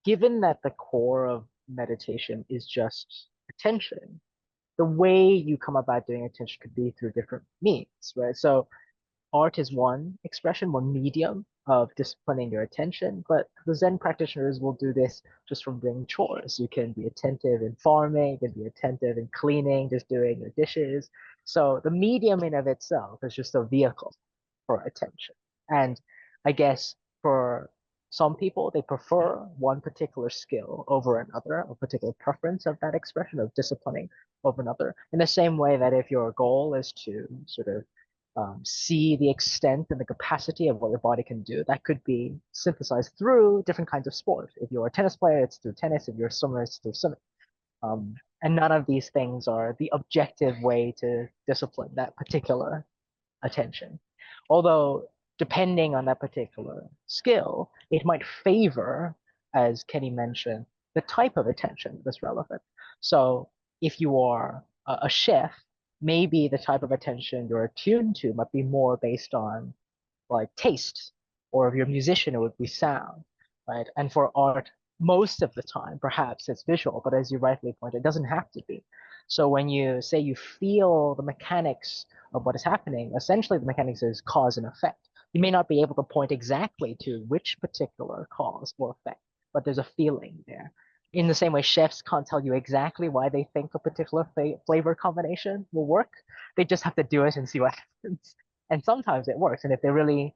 given that the core of meditation is just attention, the way you come about doing attention could be through different means, right? So art is one expression, one medium of disciplining your attention, but the Zen practitioners will do this just from doing chores. You can be attentive in farming, you can be attentive in cleaning, just doing your dishes. So the medium in of itself is just a vehicle for attention. And I guess for some people, they prefer one particular skill over another, a particular preference of that expression of disciplining over another. In the same way that if your goal is to sort of see the extent and the capacity of what your body can do, that could be synthesized through different kinds of sport. If you're a tennis player, it's through tennis. If you're a swimmer, it's through swimming. And none of these things are the objective way to discipline that particular attention. Although, depending on that particular skill, it might favor, as Kenny mentioned, the type of attention that's relevant. So, if you are a chef, maybe the type of attention you're attuned to might be more based on like taste, or if you're a musician, it would be sound, right? And for art, most of the time, perhaps it's visual, but as you rightly pointed, it doesn't have to be. So when you say you feel the mechanics of what is happening, essentially the mechanics is cause and effect. You may not be able to point exactly to which particular cause or effect, but there's a feeling there. In the same way, chefs can't tell you exactly why they think a particular flavor combination will work. They just have to do it and see what happens. And sometimes it works. And if they're really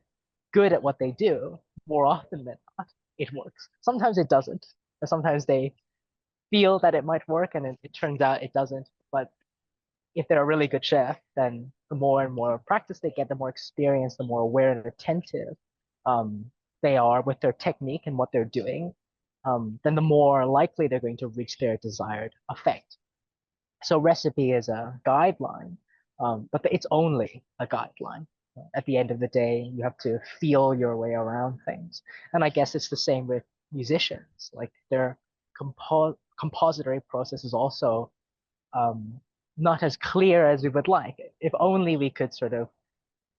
good at what they do, more often than not, it works. Sometimes it doesn't. Or sometimes they feel that it might work and it turns out it doesn't. But if they're a really good chef, then the more and more practice they get, the more experience, the more aware and attentive um, they are with their technique and what they're doing, then the more likely they're going to reach their desired effect. So recipe is a guideline, but it's only a guideline. At the end of the day, you have to feel your way around things. And I guess it's the same with musicians. Like their compository process is also um, not as clear as we would like. If only we could sort of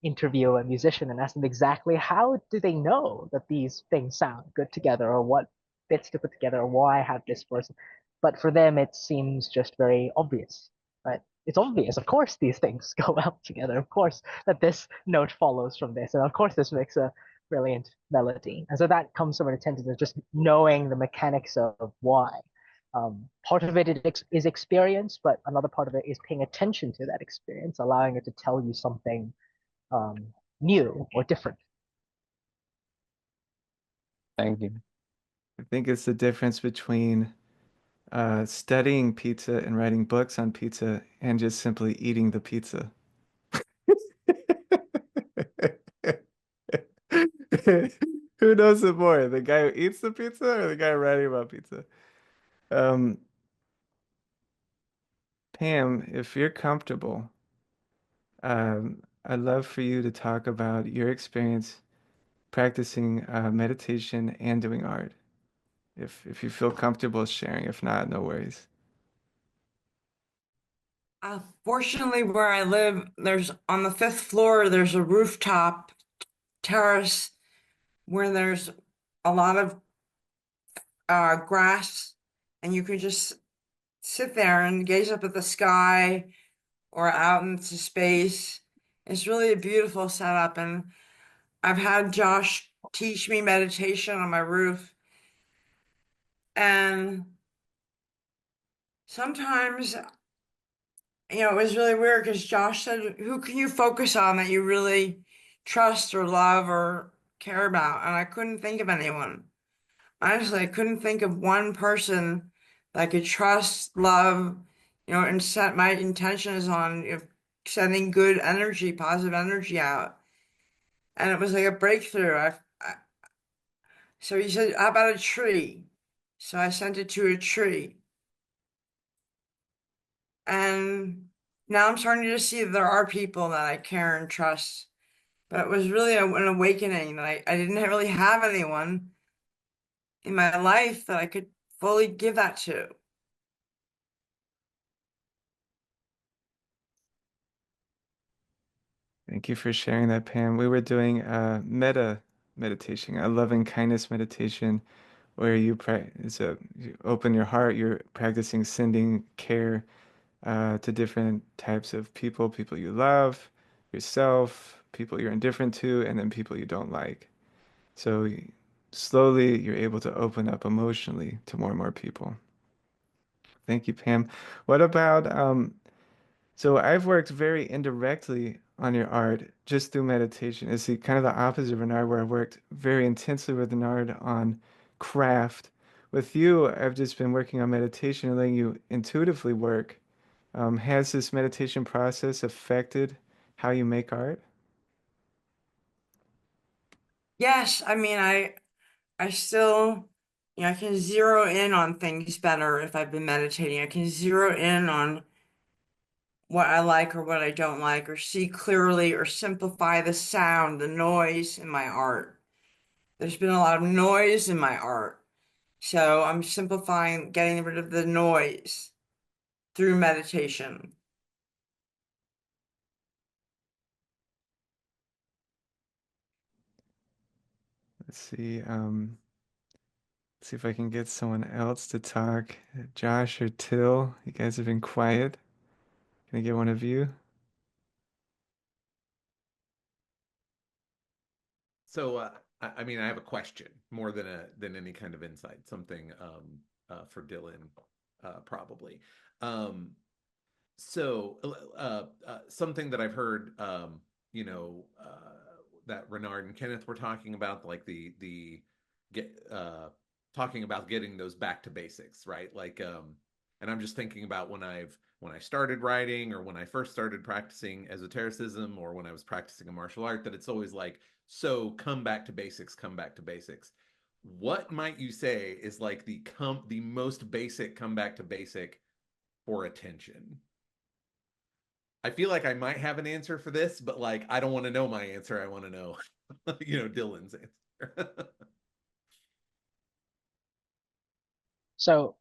interview a musician and ask them exactly how do they know that these things sound good together, or what bits to put together, or why I have this person. But for them, it seems just very obvious, right? It's obvious, of course, these things go well together. Of course, that this note follows from this, and of course, this makes a brilliant melody. And so that comes from an attention to just knowing the mechanics of why. Part of it is experience, but another part of it is paying attention to that experience, allowing it to tell you something um, new or different. Thank you. I think it's the difference between studying pizza and writing books on pizza and just simply eating the pizza. Who knows it more, the guy who eats the pizza or the guy writing about pizza? Um, Pam, if you're comfortable, I'd love for you to talk about your experience practicing meditation and doing art. If you feel comfortable sharing, if not, no worries. Fortunately, where I live, there's on the fifth floor, there's a rooftop terrace where there's a lot of grass, and you could just sit there and gaze up at the sky or out into space. It's really a beautiful setup, and I've had Josh teach me meditation on my roof, and sometimes, it was really weird because Josh said, "Who can you focus on that you really trust or love or care about?" And I couldn't think of anyone. Honestly, I couldn't think of one person that I could trust, love, and set my intentions on, sending good energy, positive energy out. And it was like a breakthrough. So he said, "How about a tree?" So I sent it to a tree. And now I'm starting to see that there are people that I care and trust. But it was really an awakening that I didn't really have anyone in my life that I could fully give that to. Thank you for sharing that, Pam. We were doing meta meditation, a loving kindness meditation, where you open your heart. You're practicing sending care to different types of people, people you love, yourself, people you're indifferent to, and then people you don't like. So slowly, you're able to open up emotionally to more and more people. Thank you, Pam. What about so I've worked very indirectly on your art just through meditation. It's the kind of the opposite of Renard, where I worked very intensely with Renard on craft. With you, I've just been working on meditation and letting you intuitively work. Has this meditation process affected how you make art? Yes, I mean, I still, I can zero in on things better if I've been meditating. I can zero in on what I like or what I don't like, or see clearly or simplify the sound, the noise in my art. There's been a lot of noise in my art. So I'm simplifying, getting rid of the noise through meditation. Let's see. See if I can get someone else to talk. Josh or Till, you guys have been quiet. Can I get one of you? So, I mean, I have a question more than any kind of insight. Something for Dylan, probably. Um, something that I've heard, that Renard and Kenneth were talking about, like the get talking about getting those back to basics, right? And I'm just thinking about when I started writing or when I first started practicing esotericism or when I was practicing a martial art, that it's always like, so come back to basics, come back to basics. What might you say is like the most basic come back to basic for attention? I feel like I might have an answer for this, but like I don't want to know my answer. I want to know, Dylan's answer. So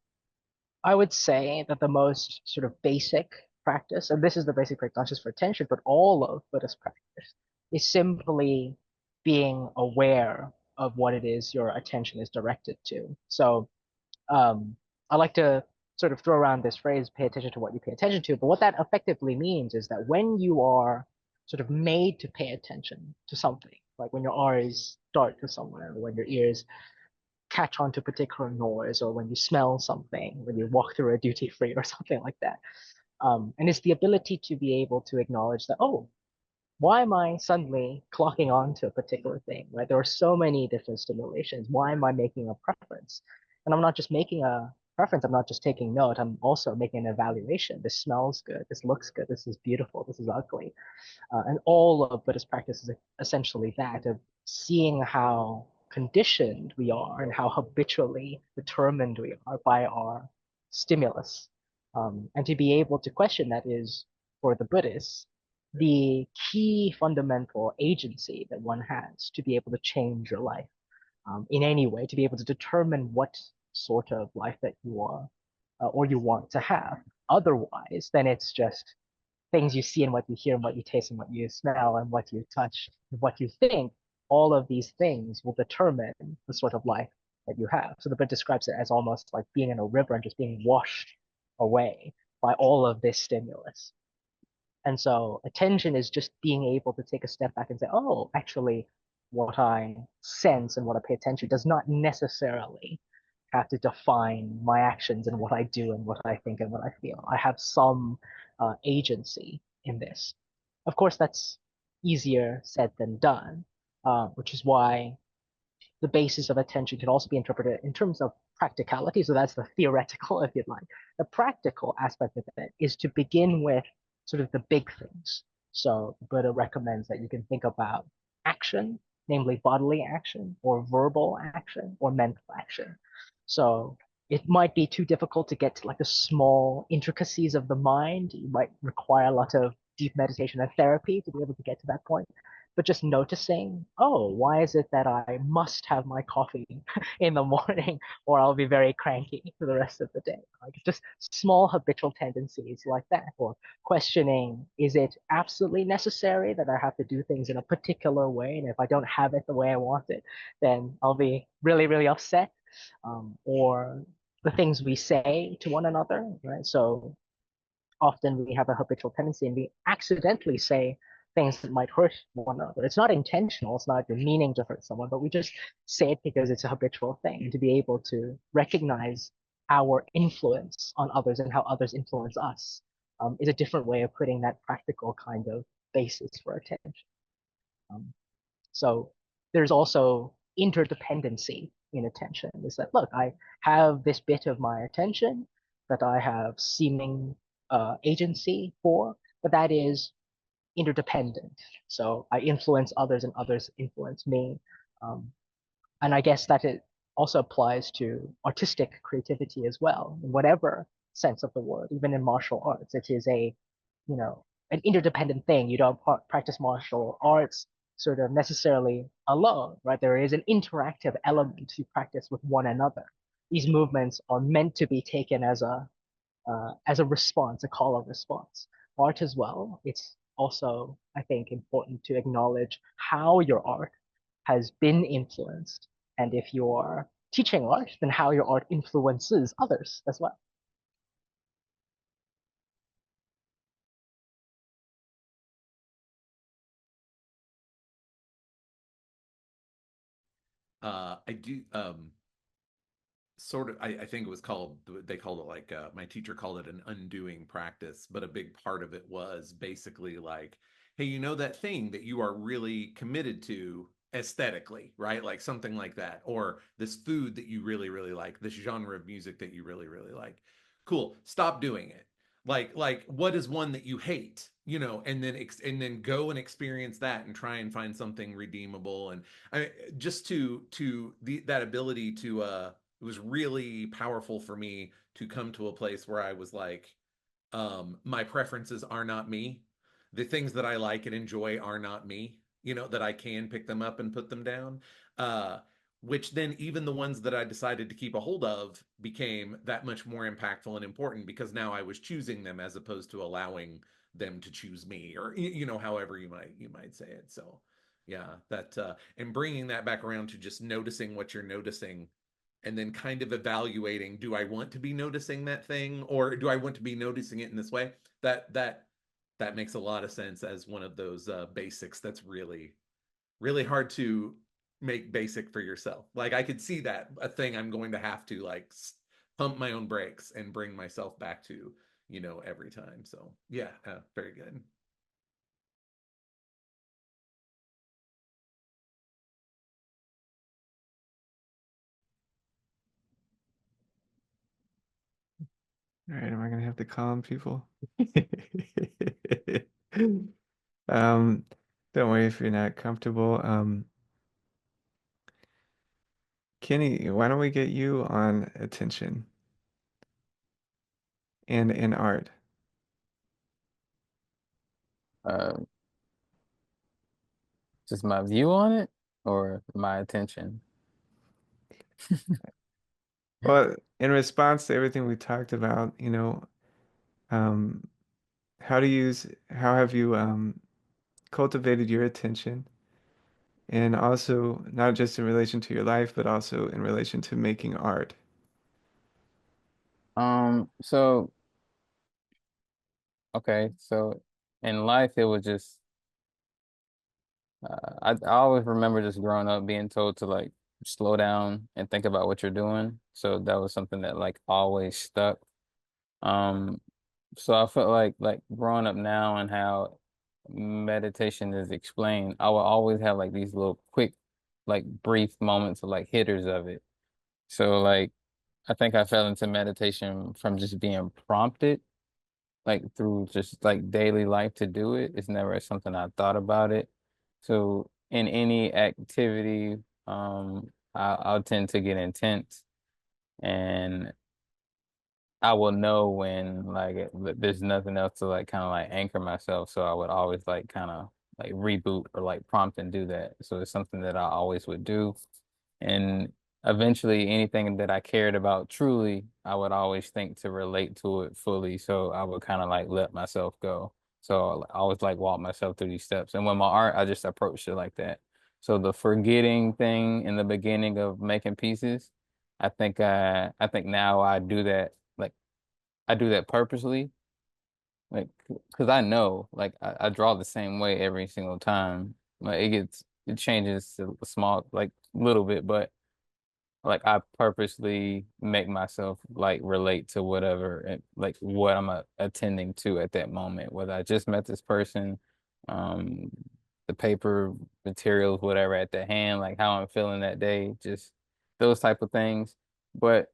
I would say that the most sort of basic practice, and this is the basic practice not just for attention, but all of Buddhist practice, is simply being aware of what it is your attention is directed to. So um, I like to sort of throw around this phrase, pay attention to what you pay attention to. But what that effectively means is that when you are sort of made to pay attention to something, like when your eyes dart to somewhere, or when your ears catch on to a particular noise, or when you smell something, when you walk through a duty free or something like that. And it's the ability to be able to acknowledge that, oh, why am I suddenly clocking on to a particular thing, right? There are so many different stimulations. Why am I making a preference? And I'm not just making a preference, I'm not just taking note, I'm also making an evaluation. This smells good, this looks good, this is beautiful, this is ugly. And all of Buddhist practice is essentially that of seeing how conditioned we are and how habitually determined we are by our stimulus. And to be able to question that is, for the Buddhists, the key fundamental agency that one has to be able to change your life in any way, to be able to determine what sort of life that you are or you want to have. Otherwise, then it's just things you see and what you hear and what you taste and what you smell and what you touch and what you think, all of these things will determine the sort of life that you have. So the book describes it as almost like being in a river and just being washed away by all of this stimulus. And so attention is just being able to take a step back and say, oh, actually, what I sense and what I pay attention to does not necessarily have to define my actions and what I do and what I think and what I feel. I have some agency in this. Of course, that's easier said than done, which is why the basis of attention can also be interpreted in terms of practicality. So that's the theoretical, if you'd like. The practical aspect of it is to begin with sort of the big things. So Buddha recommends that you can think about action, namely bodily action, or verbal action, or mental action. So it might be too difficult to get to like the small intricacies of the mind. You might require a lot of deep meditation and therapy to be able to get to that point, but just noticing, oh, why is it that I must have my coffee in the morning or I'll be very cranky for the rest of the day? Like just small habitual tendencies like that, or questioning, is it absolutely necessary that I have to do things in a particular way? And if I don't have it the way I want it, then I'll be really, really upset. Or the things we say to one another, right? So often we have a habitual tendency and we accidentally say things that might hurt one another. It's not intentional, it's not your meaning to hurt someone, but we just say it because it's a habitual thing. And to be able to recognize our influence on others and how others influence us is a different way of putting that practical kind of basis for attention. Um, so there's also interdependency in attention. Is that, look, I have this bit of my attention that I have seeming agency for, but that is interdependent. So I influence others and others influence me. Um, and I guess that it also applies to artistic creativity as well, in whatever sense of the word. Even in martial arts, it is an interdependent thing. You don't practice martial arts sort of necessarily alone, right? There is an interactive element to practice with one another. These movements are meant to be taken as a response, a call of response. Art as well. It's also, I think, important to acknowledge how your art has been influenced, and if you're teaching art, then how your art influences others as well. I do sort of I think it was called they called it like my teacher called it an undoing practice, but a big part of it was basically like, hey, that thing that you are really committed to aesthetically, right? Like something like that, or this food that you really really like, this genre of music that you really really like. Cool, stop doing it. Like what is one that you hate, and then go and experience that and try and find something redeemable. And just that ability to it was really powerful for me to come to a place where I was like, my preferences are not me. the things that I like and enjoy are not me, that I can pick them up and put them down. Uh, which then even the ones that I decided to keep a hold of became that much more impactful and important because now I was choosing them as opposed to allowing them to choose me, or however you might say it. So yeah, that and bringing that back around to just noticing what you're noticing and then kind of evaluating, do I want to be noticing that thing or do I want to be noticing it in this way? That makes a lot of sense as one of those basics that's really really hard to make basic for yourself. Like I could see that a thing I'm going to have to like pump my own brakes and bring myself back to, every time. So yeah, very good. All right, am I gonna have to calm people? Um, don't worry if you're not comfortable. Kenny, why don't we get you on attention and in art? Uh, just my view on it or my attention. Well, in response to everything we talked about, um, how have you cultivated your attention? And also not just in relation to your life, but also in relation to making art. So okay, so in life it was just I always remember just growing up being told to like slow down and think about what you're doing. So that was something that like always stuck. Um, so I felt like growing up now and how meditation is explained, I will always have like these little quick, like brief moments of like hitters of it. So like I think I fell into meditation from just being prompted, like through just like daily life to do it. It's never something I thought about it. So in any activity, I'll tend to get intense and I will know when like there's nothing else to like kind of like anchor myself. So I would always like kind of like reboot or like prompt and do that. So it's something that I always would do. And eventually anything that I cared about truly, I would always think to relate to it fully. So I would kind of like let myself go. So I always like walk myself through these steps. And with my art, I just approach it like that. So the forgetting thing in the beginning of making pieces, I think now I do that like I do that purposely, like because I know like I draw the same way every single time. Like it changes to a small like little bit, but like I purposely make myself like relate to whatever and like what I'm attending to at that moment. Whether I just met this person, um, the paper materials, whatever at the hand, like how I'm feeling that day, just those type of things. But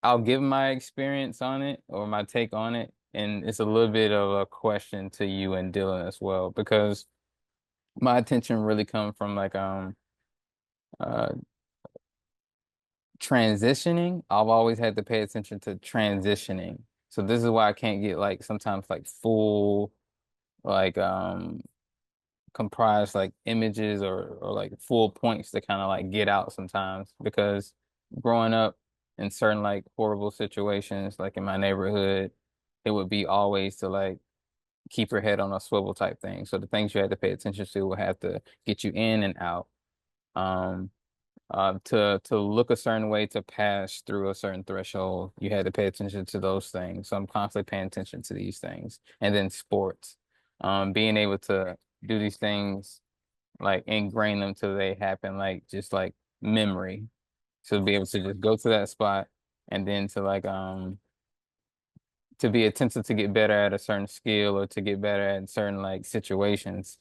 I'll give my experience on it or my take on it, and it's a little bit of a question to you and Dylan as well because my attention really comes from like uh transitioning. I've always had to pay attention to transitioning. So this is why I can't get like sometimes like full like comprise like images or like full points to kind of like get out sometimes because growing up in certain like horrible situations like in my neighborhood, it would be always to like keep your head on a swivel type thing. So the things you had to pay attention to will have to get you in and out. Um, to look a certain way to pass through a certain threshold, you had to pay attention to those things. So I'm constantly paying attention to these things. And then sports, being able to do these things, like ingrain them till they happen, like just like memory. So to be able to just go to that spot and then to like to be attentive to get better at a certain skill or to get better at certain like situations,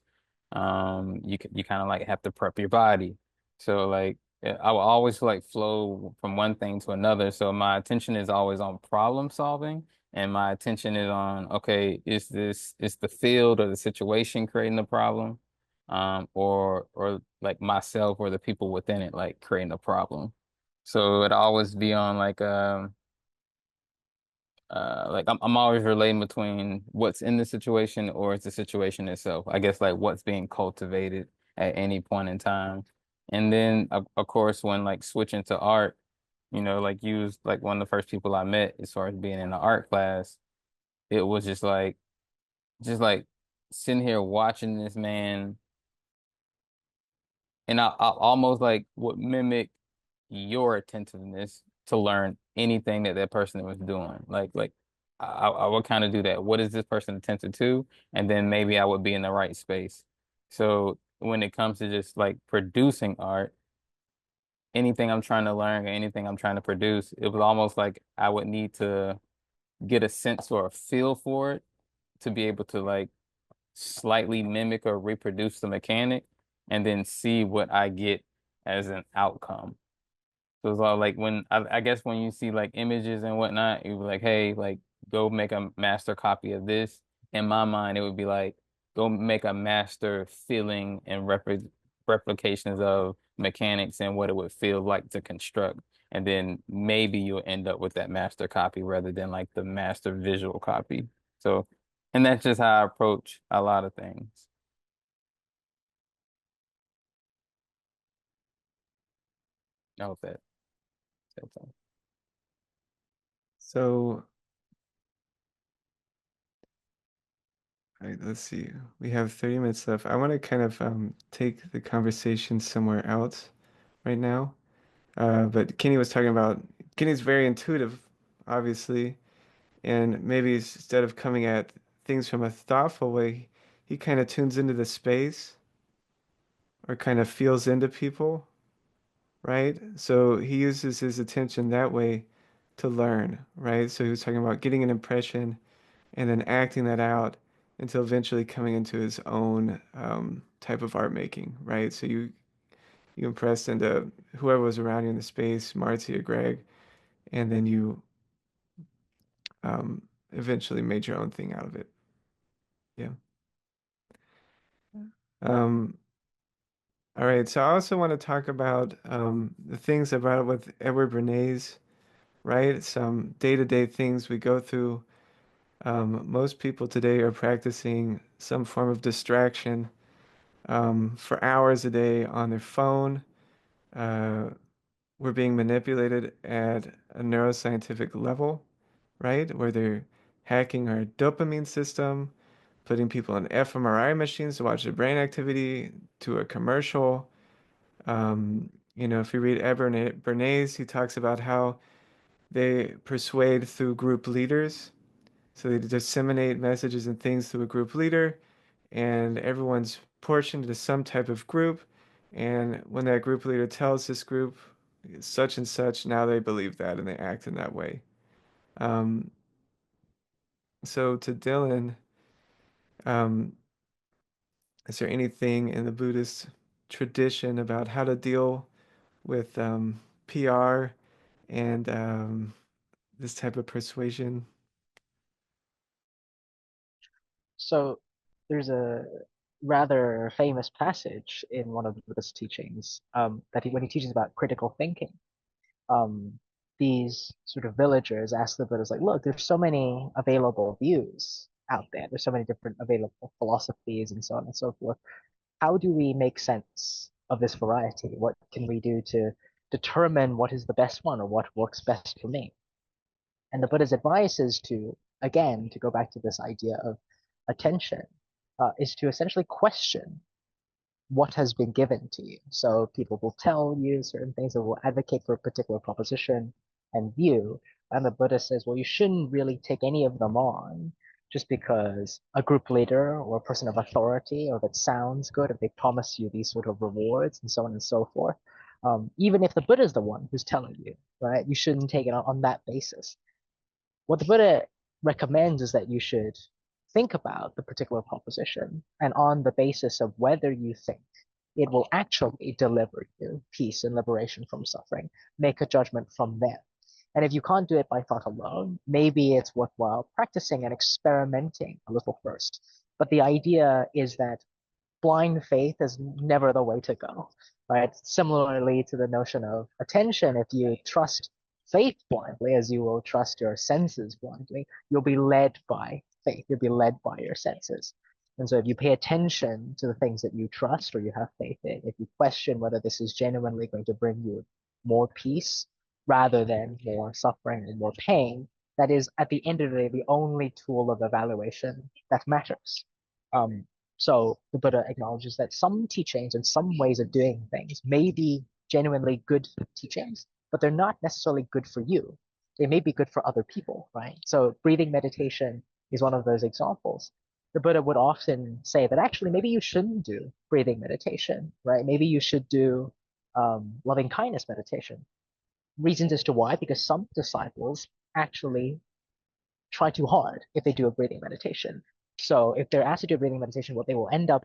you kind of like have to prep your body. So like I will always like flow from one thing to another. So my attention is always on problem solving, and my attention is on okay, is the field or the situation creating the problem, or like myself or the people within it like creating a problem. So it always be on like like I'm always relating between what's in the situation or it's the situation itself. I guess like what's being cultivated at any point in time. And then of course when like switching to art, like you was like one of the first people I met as far as being in the art class, it was just like sitting here watching this man, and I almost like would mimic your attentiveness to learn anything that that person was doing. Like I would kind of do that. What is this person attentive to? And then maybe I would be in the right space. So when it comes to just like producing art, anything I'm trying to learn or anything I'm trying to produce, it was almost like I would need to get a sense or a feel for it to be able to like slightly mimic or reproduce the mechanic and then see what I get as an outcome. So it's all like when I guess when you see like images and whatnot, you be like, hey, like go make a master copy of this. In my mind, it would be like go make a master feeling and replications of mechanics and what it would feel like to construct. And then maybe you'll end up with that master copy rather than like the master visual copy. So, and that's just how I approach a lot of things. I hope that said something. So, all right, let's see. We have 30 minutes left. I want to kind of take the conversation somewhere else right now. But Kenny was talking about Kenny's very intuitive, obviously, and maybe instead of coming at things from a thoughtful way, he kind of tunes into the space or kind of feels into people, right? So he uses his attention that way to learn, right? So he was talking about getting an impression and then acting that out until eventually coming into his own type of art making, right? So you impressed into whoever was around you in the space, Marty or Greg, and then you um, eventually made your own thing out of it. Yeah. Um, all right. So I also want to talk about the things I brought up with Edward Bernays, right? Some day-to-day things we go through. Most people today are practicing some form of distraction for hours a day on their phone. Uh, we're being manipulated at a neuroscientific level, right? Where they're hacking our dopamine system, putting people in fMRI machines to watch their brain activity, to a commercial. If you read Bernays, he talks about how they persuade through group leaders. So they disseminate messages and things through a group leader, and everyone's portioned into some type of group. And when that group leader tells this group such and such, now they believe that and they act in that way. Um, so to Dylan, um, is there anything in the Buddhist tradition about how to deal with PR and this type of persuasion? So there's a rather famous passage in one of the Buddhist teachings when he teaches about critical thinking. Um, these sort of villagers ask the Buddhas, like, look, there's so many available views out there. There's so many different available philosophies and so on and so forth. How do we make sense of this variety? What can we do to determine what is the best one or what works best for me? And the Buddha's advice is to, again, to go back to this idea of attention, is to essentially question what has been given to you. So people will tell you certain things or will advocate for a particular proposition and view. And the Buddha says, well, you shouldn't really take any of them on just because a group leader or a person of authority or if it sounds good, if they promise you these sort of rewards and so on and so forth. Even if the Buddha is the one who's telling you, right, you shouldn't take it on that basis. What the Buddha recommends is that you should think about the particular proposition and on the basis of whether you think it will actually deliver you peace and liberation from suffering, make a judgment from there. And if you can't do it by thought alone, maybe it's worthwhile practicing and experimenting a little first. But the idea is that blind faith is never the way to go, right? Similarly to the notion of attention, if you trust faith blindly, as you will trust your senses blindly, you'll be led by faith. You'll be led by your senses. And so if you pay attention to the things that you trust or you have faith in, if you question whether this is genuinely going to bring you more peace rather than more suffering and more pain, that is at the end of the day the only tool of evaluation that matters. Um, so the Buddha acknowledges that some teachings and some ways of doing things may be genuinely good teachings, but they're not necessarily good for you. They may be good for other people, right? So breathing meditation is one of those examples. The Buddha would often say that actually maybe you shouldn't do breathing meditation, right? Maybe you should do loving kindness meditation. Reasons as to why, because some disciples actually try too hard if they do a breathing meditation. So if they're asked to do a breathing meditation, what they will end up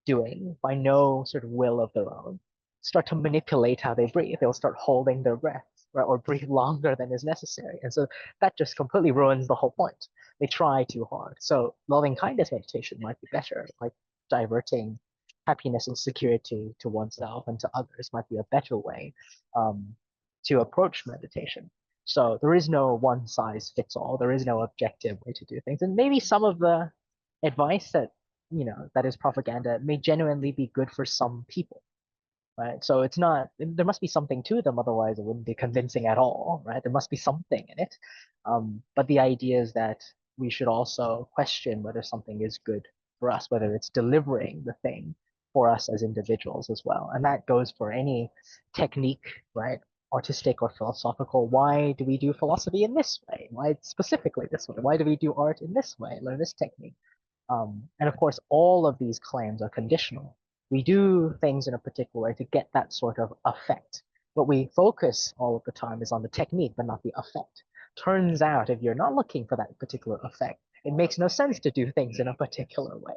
doing by no sort of will of their own, start to manipulate how they breathe. They'll start holding their breath, right, or breathe longer than is necessary. And so that just completely ruins the whole point. They try too hard. So loving kindness meditation might be better, like diverting happiness and security to oneself and to others might be a better way to approach meditation. So there is no one size fits all. There is no objective way to do things. And maybe some of the advice that that is propaganda may genuinely be good for some people, right? So it's not, there must be something to them, otherwise it wouldn't be convincing at all, right? There must be something in it. But the idea is that we should also question whether something is good for us, whether it's delivering the thing for us as individuals as well. And that goes for any technique, right? Artistic or philosophical. Why do we do philosophy in this way? Why specifically this way? Why do we do art in this way? Learn this technique. And of course, all of these claims are conditional. We do things in a particular way to get that sort of effect. What we focus all of the time is on the technique, but not the effect. Turns out, if you're not looking for that particular effect, it makes no sense to do things in a particular way.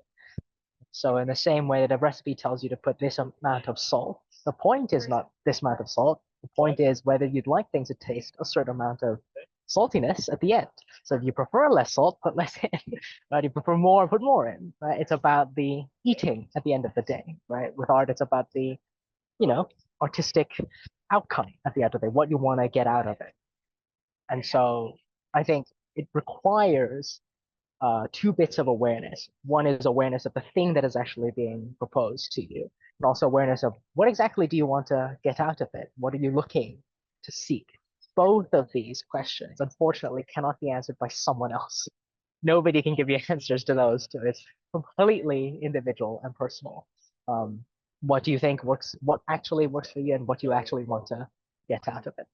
So in the same way that a recipe tells you to put this amount of salt, the point is not this amount of salt. The point is whether you'd like things to taste a certain amount of saltiness at the end. So if you prefer less salt, put less in. Right? You prefer more, put more in. Right? It's about the eating at the end of the day. Right? With art, it's about the, artistic outcome at the end of the day, what you want to get out of it. And so I think it requires two bits of awareness. One is awareness of the thing that is actually being proposed to you, and also awareness of what exactly do you want to get out of it? What are you looking to seek? Both of these questions, unfortunately, cannot be answered by someone else. Nobody can give you answers to those two. It's completely individual and personal. Um, what do you think works? What actually works for you, and what you actually want to get out of it?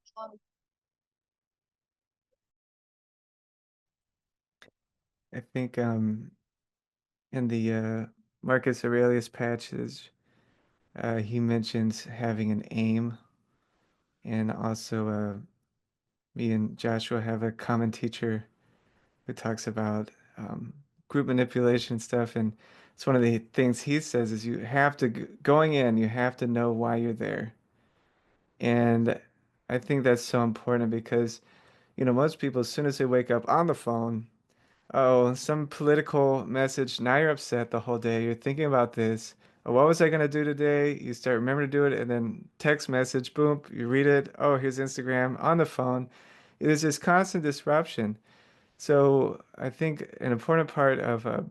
I think in the Marcus Aurelius patches, he mentions having an aim, and also me and Joshua have a common teacher who talks about group manipulation stuff, and it's one of the things he says is you have to going in, you have to know why you're there, and I think that's so important because most people as soon as they wake up on the phone. Oh, some political message. Now you're upset the whole day. You're thinking about this. Oh, what was I gonna do today? You start remembering to do it, and then text message, boom, you read it. Oh, here's Instagram on the phone. There's this constant disruption. So I think an important part of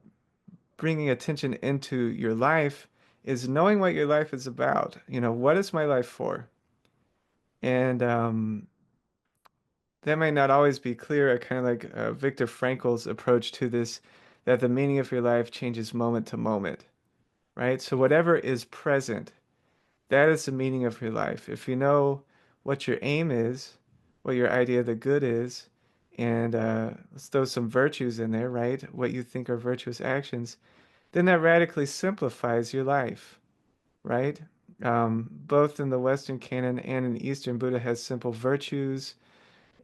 bringing attention into your life is knowing what your life is about. What is my life for? And that might not always be clear. Kind of like Viktor Frankl's approach to this, that the meaning of your life changes moment to moment, right? So whatever is present, that is the meaning of your life. If you know what your aim is, what your idea of the good is, and let's throw some virtues in there, right? What you think are virtuous actions, then that radically simplifies your life, right? Both in the Western canon and in Eastern, Buddha has simple virtues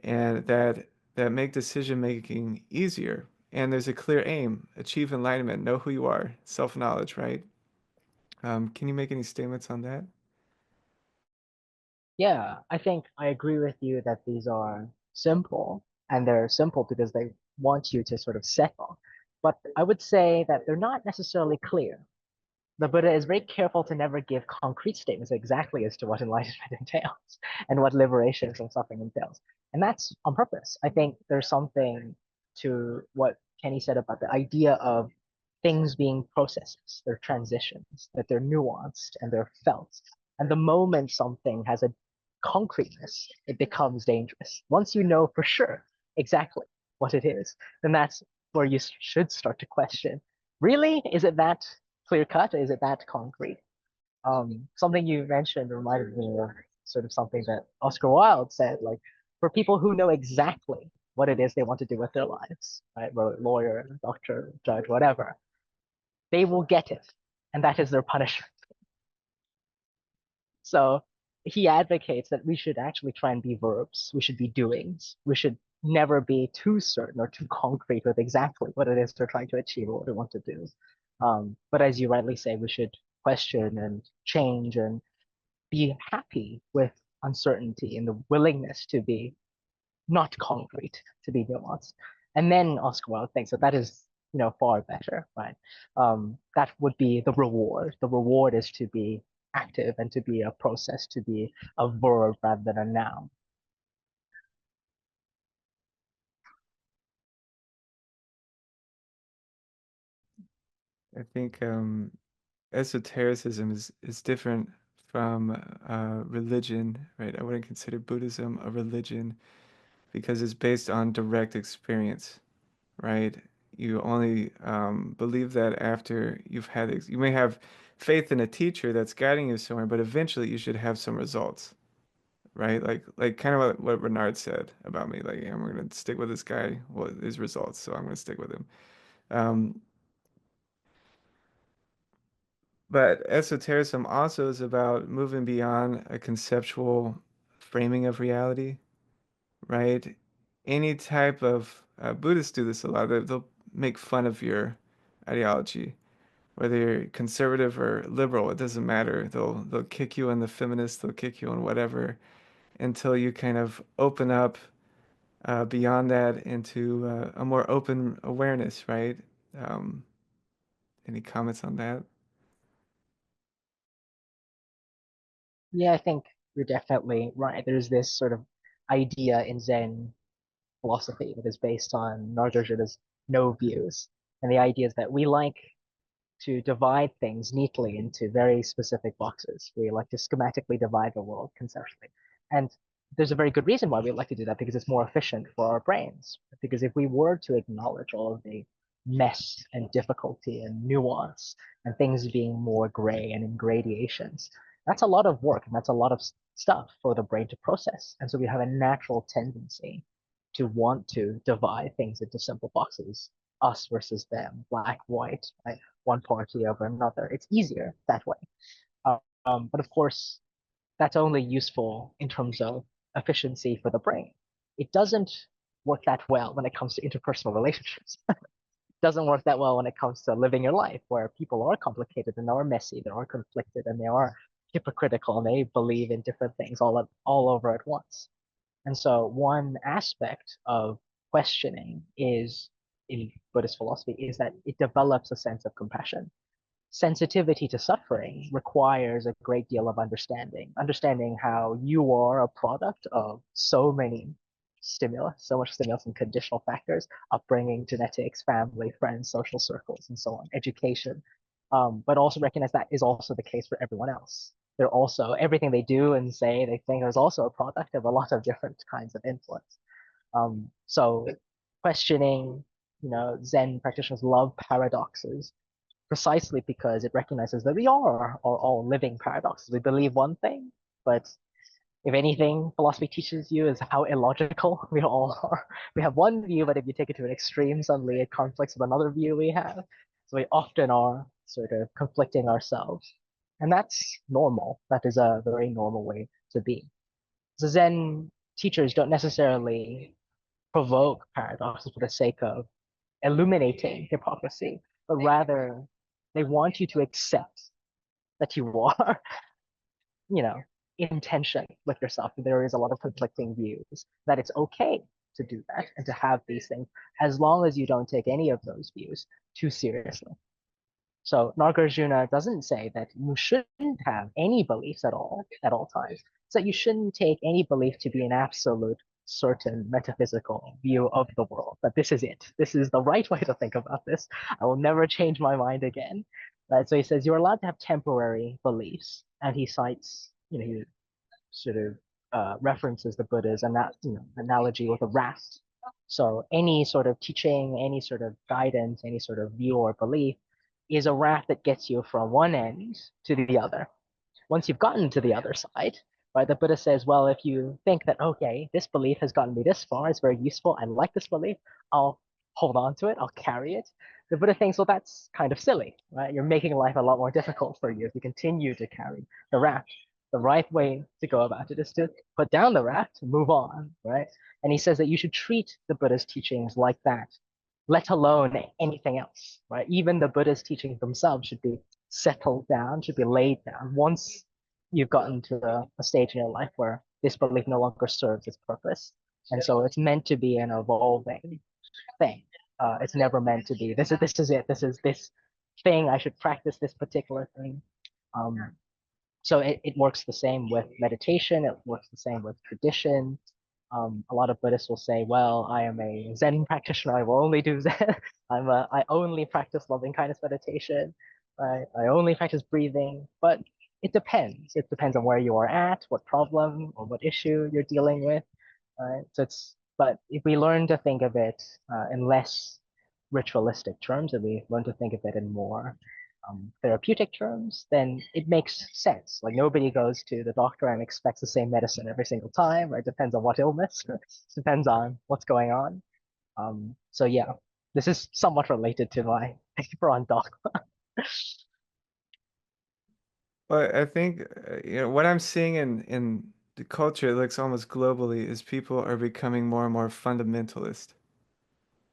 and that make decision making easier. And there's a clear aim: achieve enlightenment, know who you are, self-knowledge, right? Can you make any statements on that? Yeah, I think I agree with you that these are simple, and they're simple because they want you to sort of settle. But I would say that they're not necessarily clear. the Buddha is very careful to never give concrete statements exactly as to what enlightenment entails and what liberation from suffering entails. And that's on purpose. I think there's something to what Kenny said about the idea of things being processes, they're transitions, that they're nuanced and they're felt. And the moment something has a concreteness, it becomes dangerous. Once you know for sure exactly what it is, then that's where you should start to question. Really? Is it that clear cut? Is it that concrete? Something you mentioned reminded me of sort of something that Oscar Wilde said, like for people who know exactly what it is they want to do with their lives, right? Whether lawyer, doctor, judge, whatever, they will get it, and that is their punishment. So he advocates that we should actually try and be verbs. We should be doings. We should never be too certain or too concrete with exactly what it is they're trying to achieve or what they want to do. But as you rightly say, we should question and change and be happy with uncertainty and the willingness to be not concrete, to be nuanced. And then Oscar Wilde thinks that that is, far better, right? That would be the reward. The reward is to be active and to be a process, to be a verb rather than a noun. I think esotericism is different from religion, right? I wouldn't consider Buddhism a religion because it's based on direct experience, right? You only believe that after you've had you may have faith in a teacher that's guiding you somewhere, but eventually you should have some results, right? Like kind of what Renard said about me, like I'm gonna stick with this guy, well, his results, so I'm gonna stick with him. Um, But esotericism also is about moving beyond a conceptual framing of reality, right? Any type of Buddhists do this a lot. They'll make fun of your ideology, whether you're conservative or liberal. It doesn't matter. They'll kick you in the feminist. They'll kick you in whatever until you kind of open up beyond that into a more open awareness, right? Um, any comments on that? Yeah, I think you're definitely right. There's this sort of idea in Zen philosophy that is based on Nagarjuna's no views. And the idea is that we like to divide things neatly into very specific boxes. We like to schematically divide the world conceptually. And there's a very good reason why we like to do that because it's more efficient for our brains. Because if we were to acknowledge all of the mess and difficulty and nuance and things being more gray and in gradations, that's a lot of work and that's a lot of stuff for the brain to process. And so we have a natural tendency to want to divide things into simple boxes, us versus them, black, white, right? One party over another. It's easier that way. But of course, that's only useful in terms of efficiency for the brain. It doesn't work that well when it comes to interpersonal relationships. It doesn't work that well when it comes to living your life, where people are complicated and they are messy, they are conflicted, and they are hypocritical, and they believe in different things all over at once. And so one aspect of questioning is in Buddhist philosophy is that it develops a sense of compassion. Sensitivity to suffering requires a great deal of understanding how you are a product of so many stimulus, so much stimulus and conditional factors, upbringing, genetics, family, friends, social circles, and so on, education. But also recognize that is also the case for everyone else. They're also, everything they do and say, they think is also a product of a lot of different kinds of influence. So questioning, Zen practitioners love paradoxes precisely because it recognizes that we are all living paradoxes. We believe one thing, but if anything, philosophy teaches you is how illogical we all are. We have one view, but if you take it to an extreme, suddenly it conflicts with another view we have. So we often are sort of conflicting ourselves. And that's normal. That is a very normal way to be. So Zen teachers don't necessarily provoke paradoxes for the sake of illuminating hypocrisy, but rather they want you to accept that you are, you know, in tension with yourself. There is a lot of conflicting views, that it's okay to do that and to have these things as long as you don't take any of those views too seriously. So Nagarjuna doesn't say that you shouldn't have any beliefs at all times. It's that you shouldn't take any belief to be an absolute, certain metaphysical view of the world. That this is it. This is the right way to think about this. I will never change my mind again. Right. So he says you're allowed to have temporary beliefs, and he cites, he sort of references the Buddha's and that analogy with a raft. So any sort of teaching, any sort of guidance, any sort of view or belief is a raft that gets you from one end to the other. Once you've gotten to the other side, right, the Buddha says, well, if you think that, okay, this belief has gotten me this far, it's very useful, I like this belief, I'll hold on to it, I'll carry it. The Buddha thinks, well, that's kind of silly, right? You're making life a lot more difficult for you if you continue to carry the raft. The right way to go about it is to put down the raft, move on, right? And he says that you should treat the Buddha's teachings like that, let alone anything else, right? Even the Buddha's teachings themselves should be settled down, should be laid down once you've gotten to a stage in your life where this belief no longer serves its purpose. And so it's meant to be an evolving thing. It's never meant to be this is it. This is this thing. I should practice this particular thing. Um, so it works the same with meditation. It works the same with tradition. A lot of Buddhists will say, well, I am a Zen practitioner. I will only do Zen. I only practice loving kindness meditation. I only practice breathing. But it depends. It depends on where you are at, what problem or what issue you're dealing with. Right? But if we learn to think of it in less ritualistic terms, and we learn to think of it in more therapeutic terms, then it makes sense. Like nobody goes to the doctor and expects the same medicine every single time, right? Depends on what illness, depends on what's going on. So yeah, this is somewhat related to my paper on dogma. But I think what I'm seeing in the culture, it looks almost globally, is people are becoming more and more fundamentalist,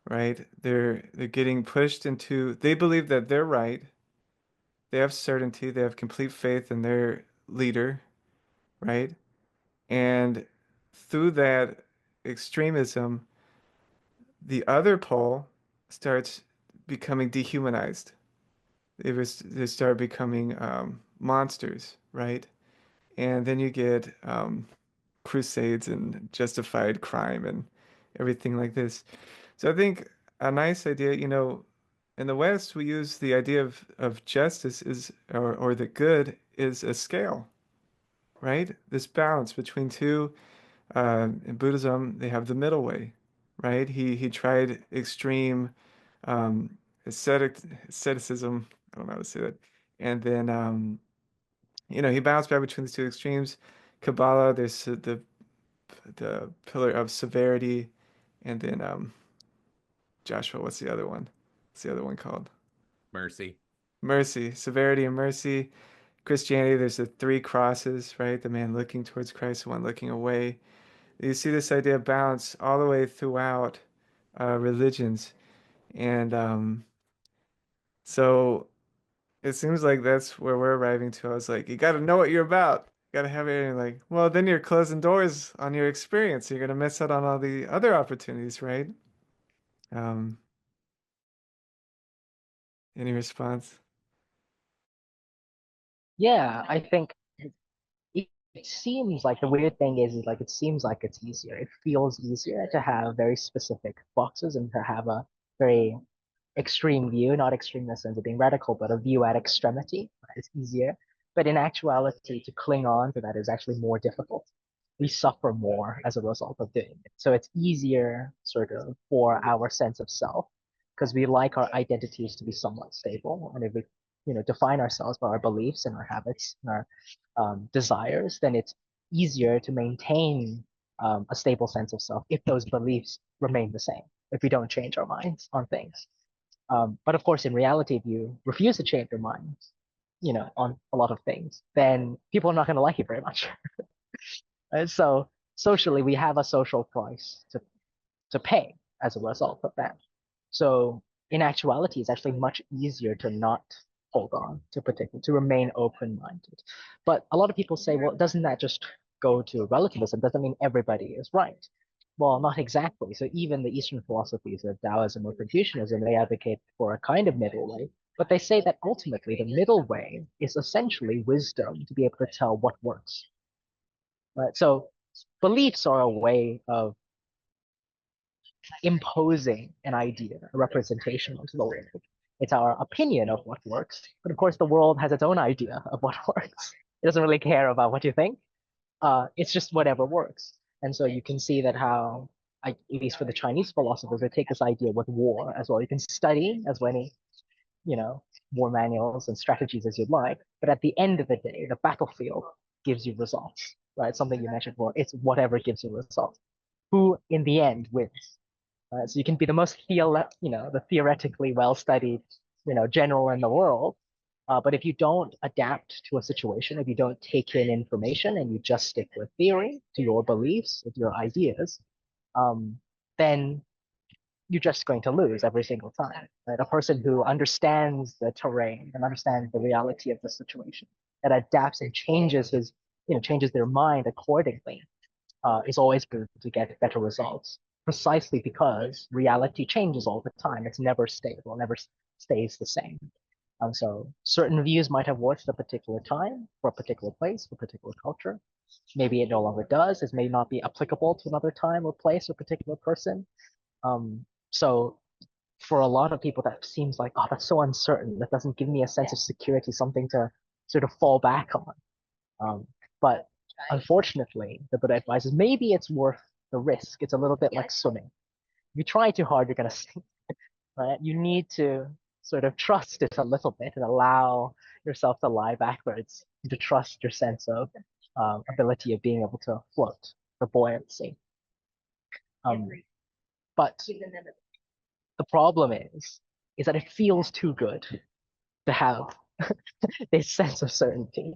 right? They're getting pushed into, they believe that they're right. They have certainty, they have complete faith in their leader, right? And through that extremism, the other pole starts becoming dehumanized. They start becoming monsters, right? And then you get crusades and justified crime and everything like this. So I think a nice idea, in the West, we use the idea of justice or the good is a scale, right? This balance between two. In Buddhism, they have the middle way, right? He tried extreme um, asceticism. I don't know how to say that. And then he bounced back between the two extremes. Kabbalah, there's the pillar of severity, and then Joshua, what's the other one? What's the other one called? Mercy. Mercy, severity and mercy. Christianity, there's the three crosses, right? The man looking towards Christ, the one looking away. You see this idea of balance all the way throughout religions, and so it seems like that's where we're arriving to. I was like, you got to know what you're about. You got to have it. And like, well, then you're closing doors on your experience. You're gonna miss out on all the other opportunities, right? Um, any response? Yeah, I think it seems like the weird thing is like it seems like it's easier. It feels easier to have very specific boxes and to have a very extreme view, not extreme in the sense of being radical, but a view at extremity. Right? It's easier. But in actuality, to cling on to that is actually more difficult. We suffer more as a result of doing it. So it's easier sort of for our sense of self because we like our identities to be somewhat stable. And if we, define ourselves by our beliefs and our habits and our desires, then it's easier to maintain a stable sense of self if those beliefs remain the same, if we don't change our minds on things. But of course, in reality, if you refuse to change your mind, on a lot of things, then people are not going to like you very much. And so socially, we have a social price to pay as a result of that. So in actuality, it's actually much easier to not hold on to remain open-minded. But a lot of people say, well, doesn't that just go to relativism? Doesn't mean everybody is right. Well, not exactly. So even the Eastern philosophies of Taoism or Confucianism, they advocate for a kind of middle way But they say that ultimately the middle way is essentially wisdom to be able to tell what works. Right? So beliefs are a way of imposing an idea, a representation onto the world. It's our opinion of what works. But of course, the world has its own idea of what works. It doesn't really care about what you think. It's just whatever works. And so you can see that how, at least for the Chinese philosophers, they take this idea with war as well. You can study as many, war manuals and strategies as you'd like, but at the end of the day, the battlefield gives you results, right? Something you mentioned before. It's whatever gives you results. Who in the end wins? So you can be the most the theoretically well-studied, general in the world, but if you don't adapt to a situation, if you don't take in information and you just stick with theory, to your beliefs, with your ideas, then you're just going to lose every single time. Right? A person who understands the terrain and understands the reality of the situation, that adapts and changes their mind accordingly, is always going to get better results. Precisely because reality changes all the time. It's never stable, never stays the same. And so certain views might have worked at a particular time, for a particular place, for a particular culture. Maybe it no longer does. It may not be applicable to another time or place or particular person. So for a lot of people, that seems like, oh, that's so uncertain. That doesn't give me a sense of security, something to sort of fall back on. But unfortunately, the Buddha advises maybe it's worth the risk. It's a little bit like swimming. If you try too hard, you're going to sink, right? You need to sort of trust it a little bit and allow yourself to lie backwards, to trust your sense of ability of being able to float, the buoyancy. But the problem is that it feels too good to have this sense of certainty,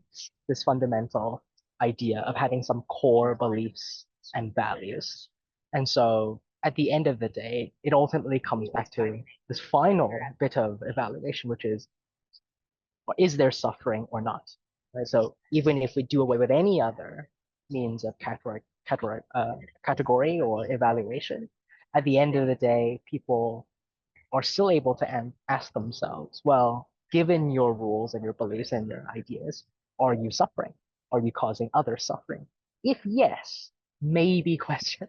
this fundamental idea of having some core beliefs and values. And so at the end of the day, it ultimately comes back to this final bit of evaluation, which is there suffering or not? Right? So even if we do away with any other means of category or evaluation, at the end of the day, people are still able to ask themselves, well, given your rules and your beliefs and your ideas, are you suffering? Are you causing others suffering? If yes, maybe question.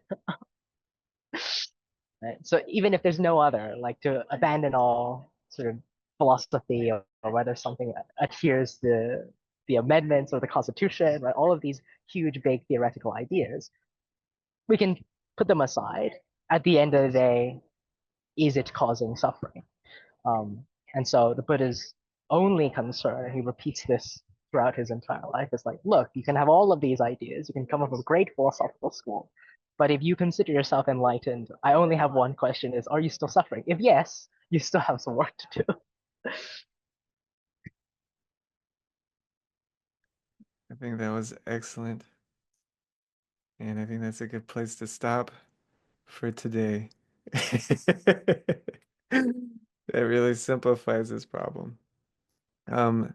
Right? So even if there's no other, like to abandon all sort of philosophy or whether something adheres to the amendments or the Constitution, right? All of these huge, big theoretical ideas, we can put them aside. At the end of the day, is it causing suffering? And so the Buddha's only concern, he repeats this throughout his entire life, is like, look, you can have all of these ideas, you can come up with a great philosophical school, but if you consider yourself enlightened, I only have one question: is, are you still suffering? If yes, you still have some work to do. I think that was excellent. And I think that's a good place to stop for today. That really simplifies this problem. Um,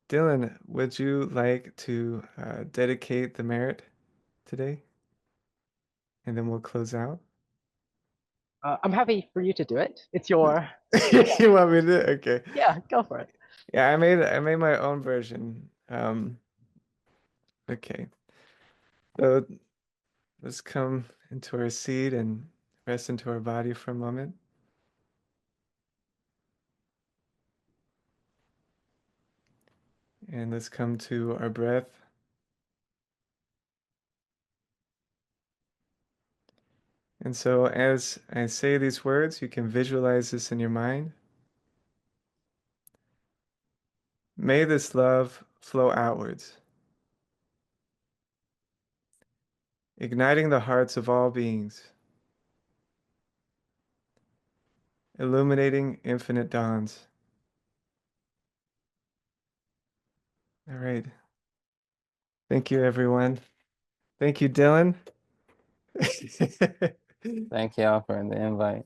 Dylan, would you like to dedicate the merit today? And then we'll close out. I'm happy for you to do it. It's your, You want me to? Okay. yeah, go for it. Yeah, I made my own version. Okay. So let's come into our seat and rest into our body for a moment. And let's come to our breath. And so as I say these words, you can visualize this in your mind. May this love flow outwards, igniting the hearts of all beings, illuminating infinite dawns. All right. Thank you, everyone. Thank you, Dylan. Thank y'all for the invite.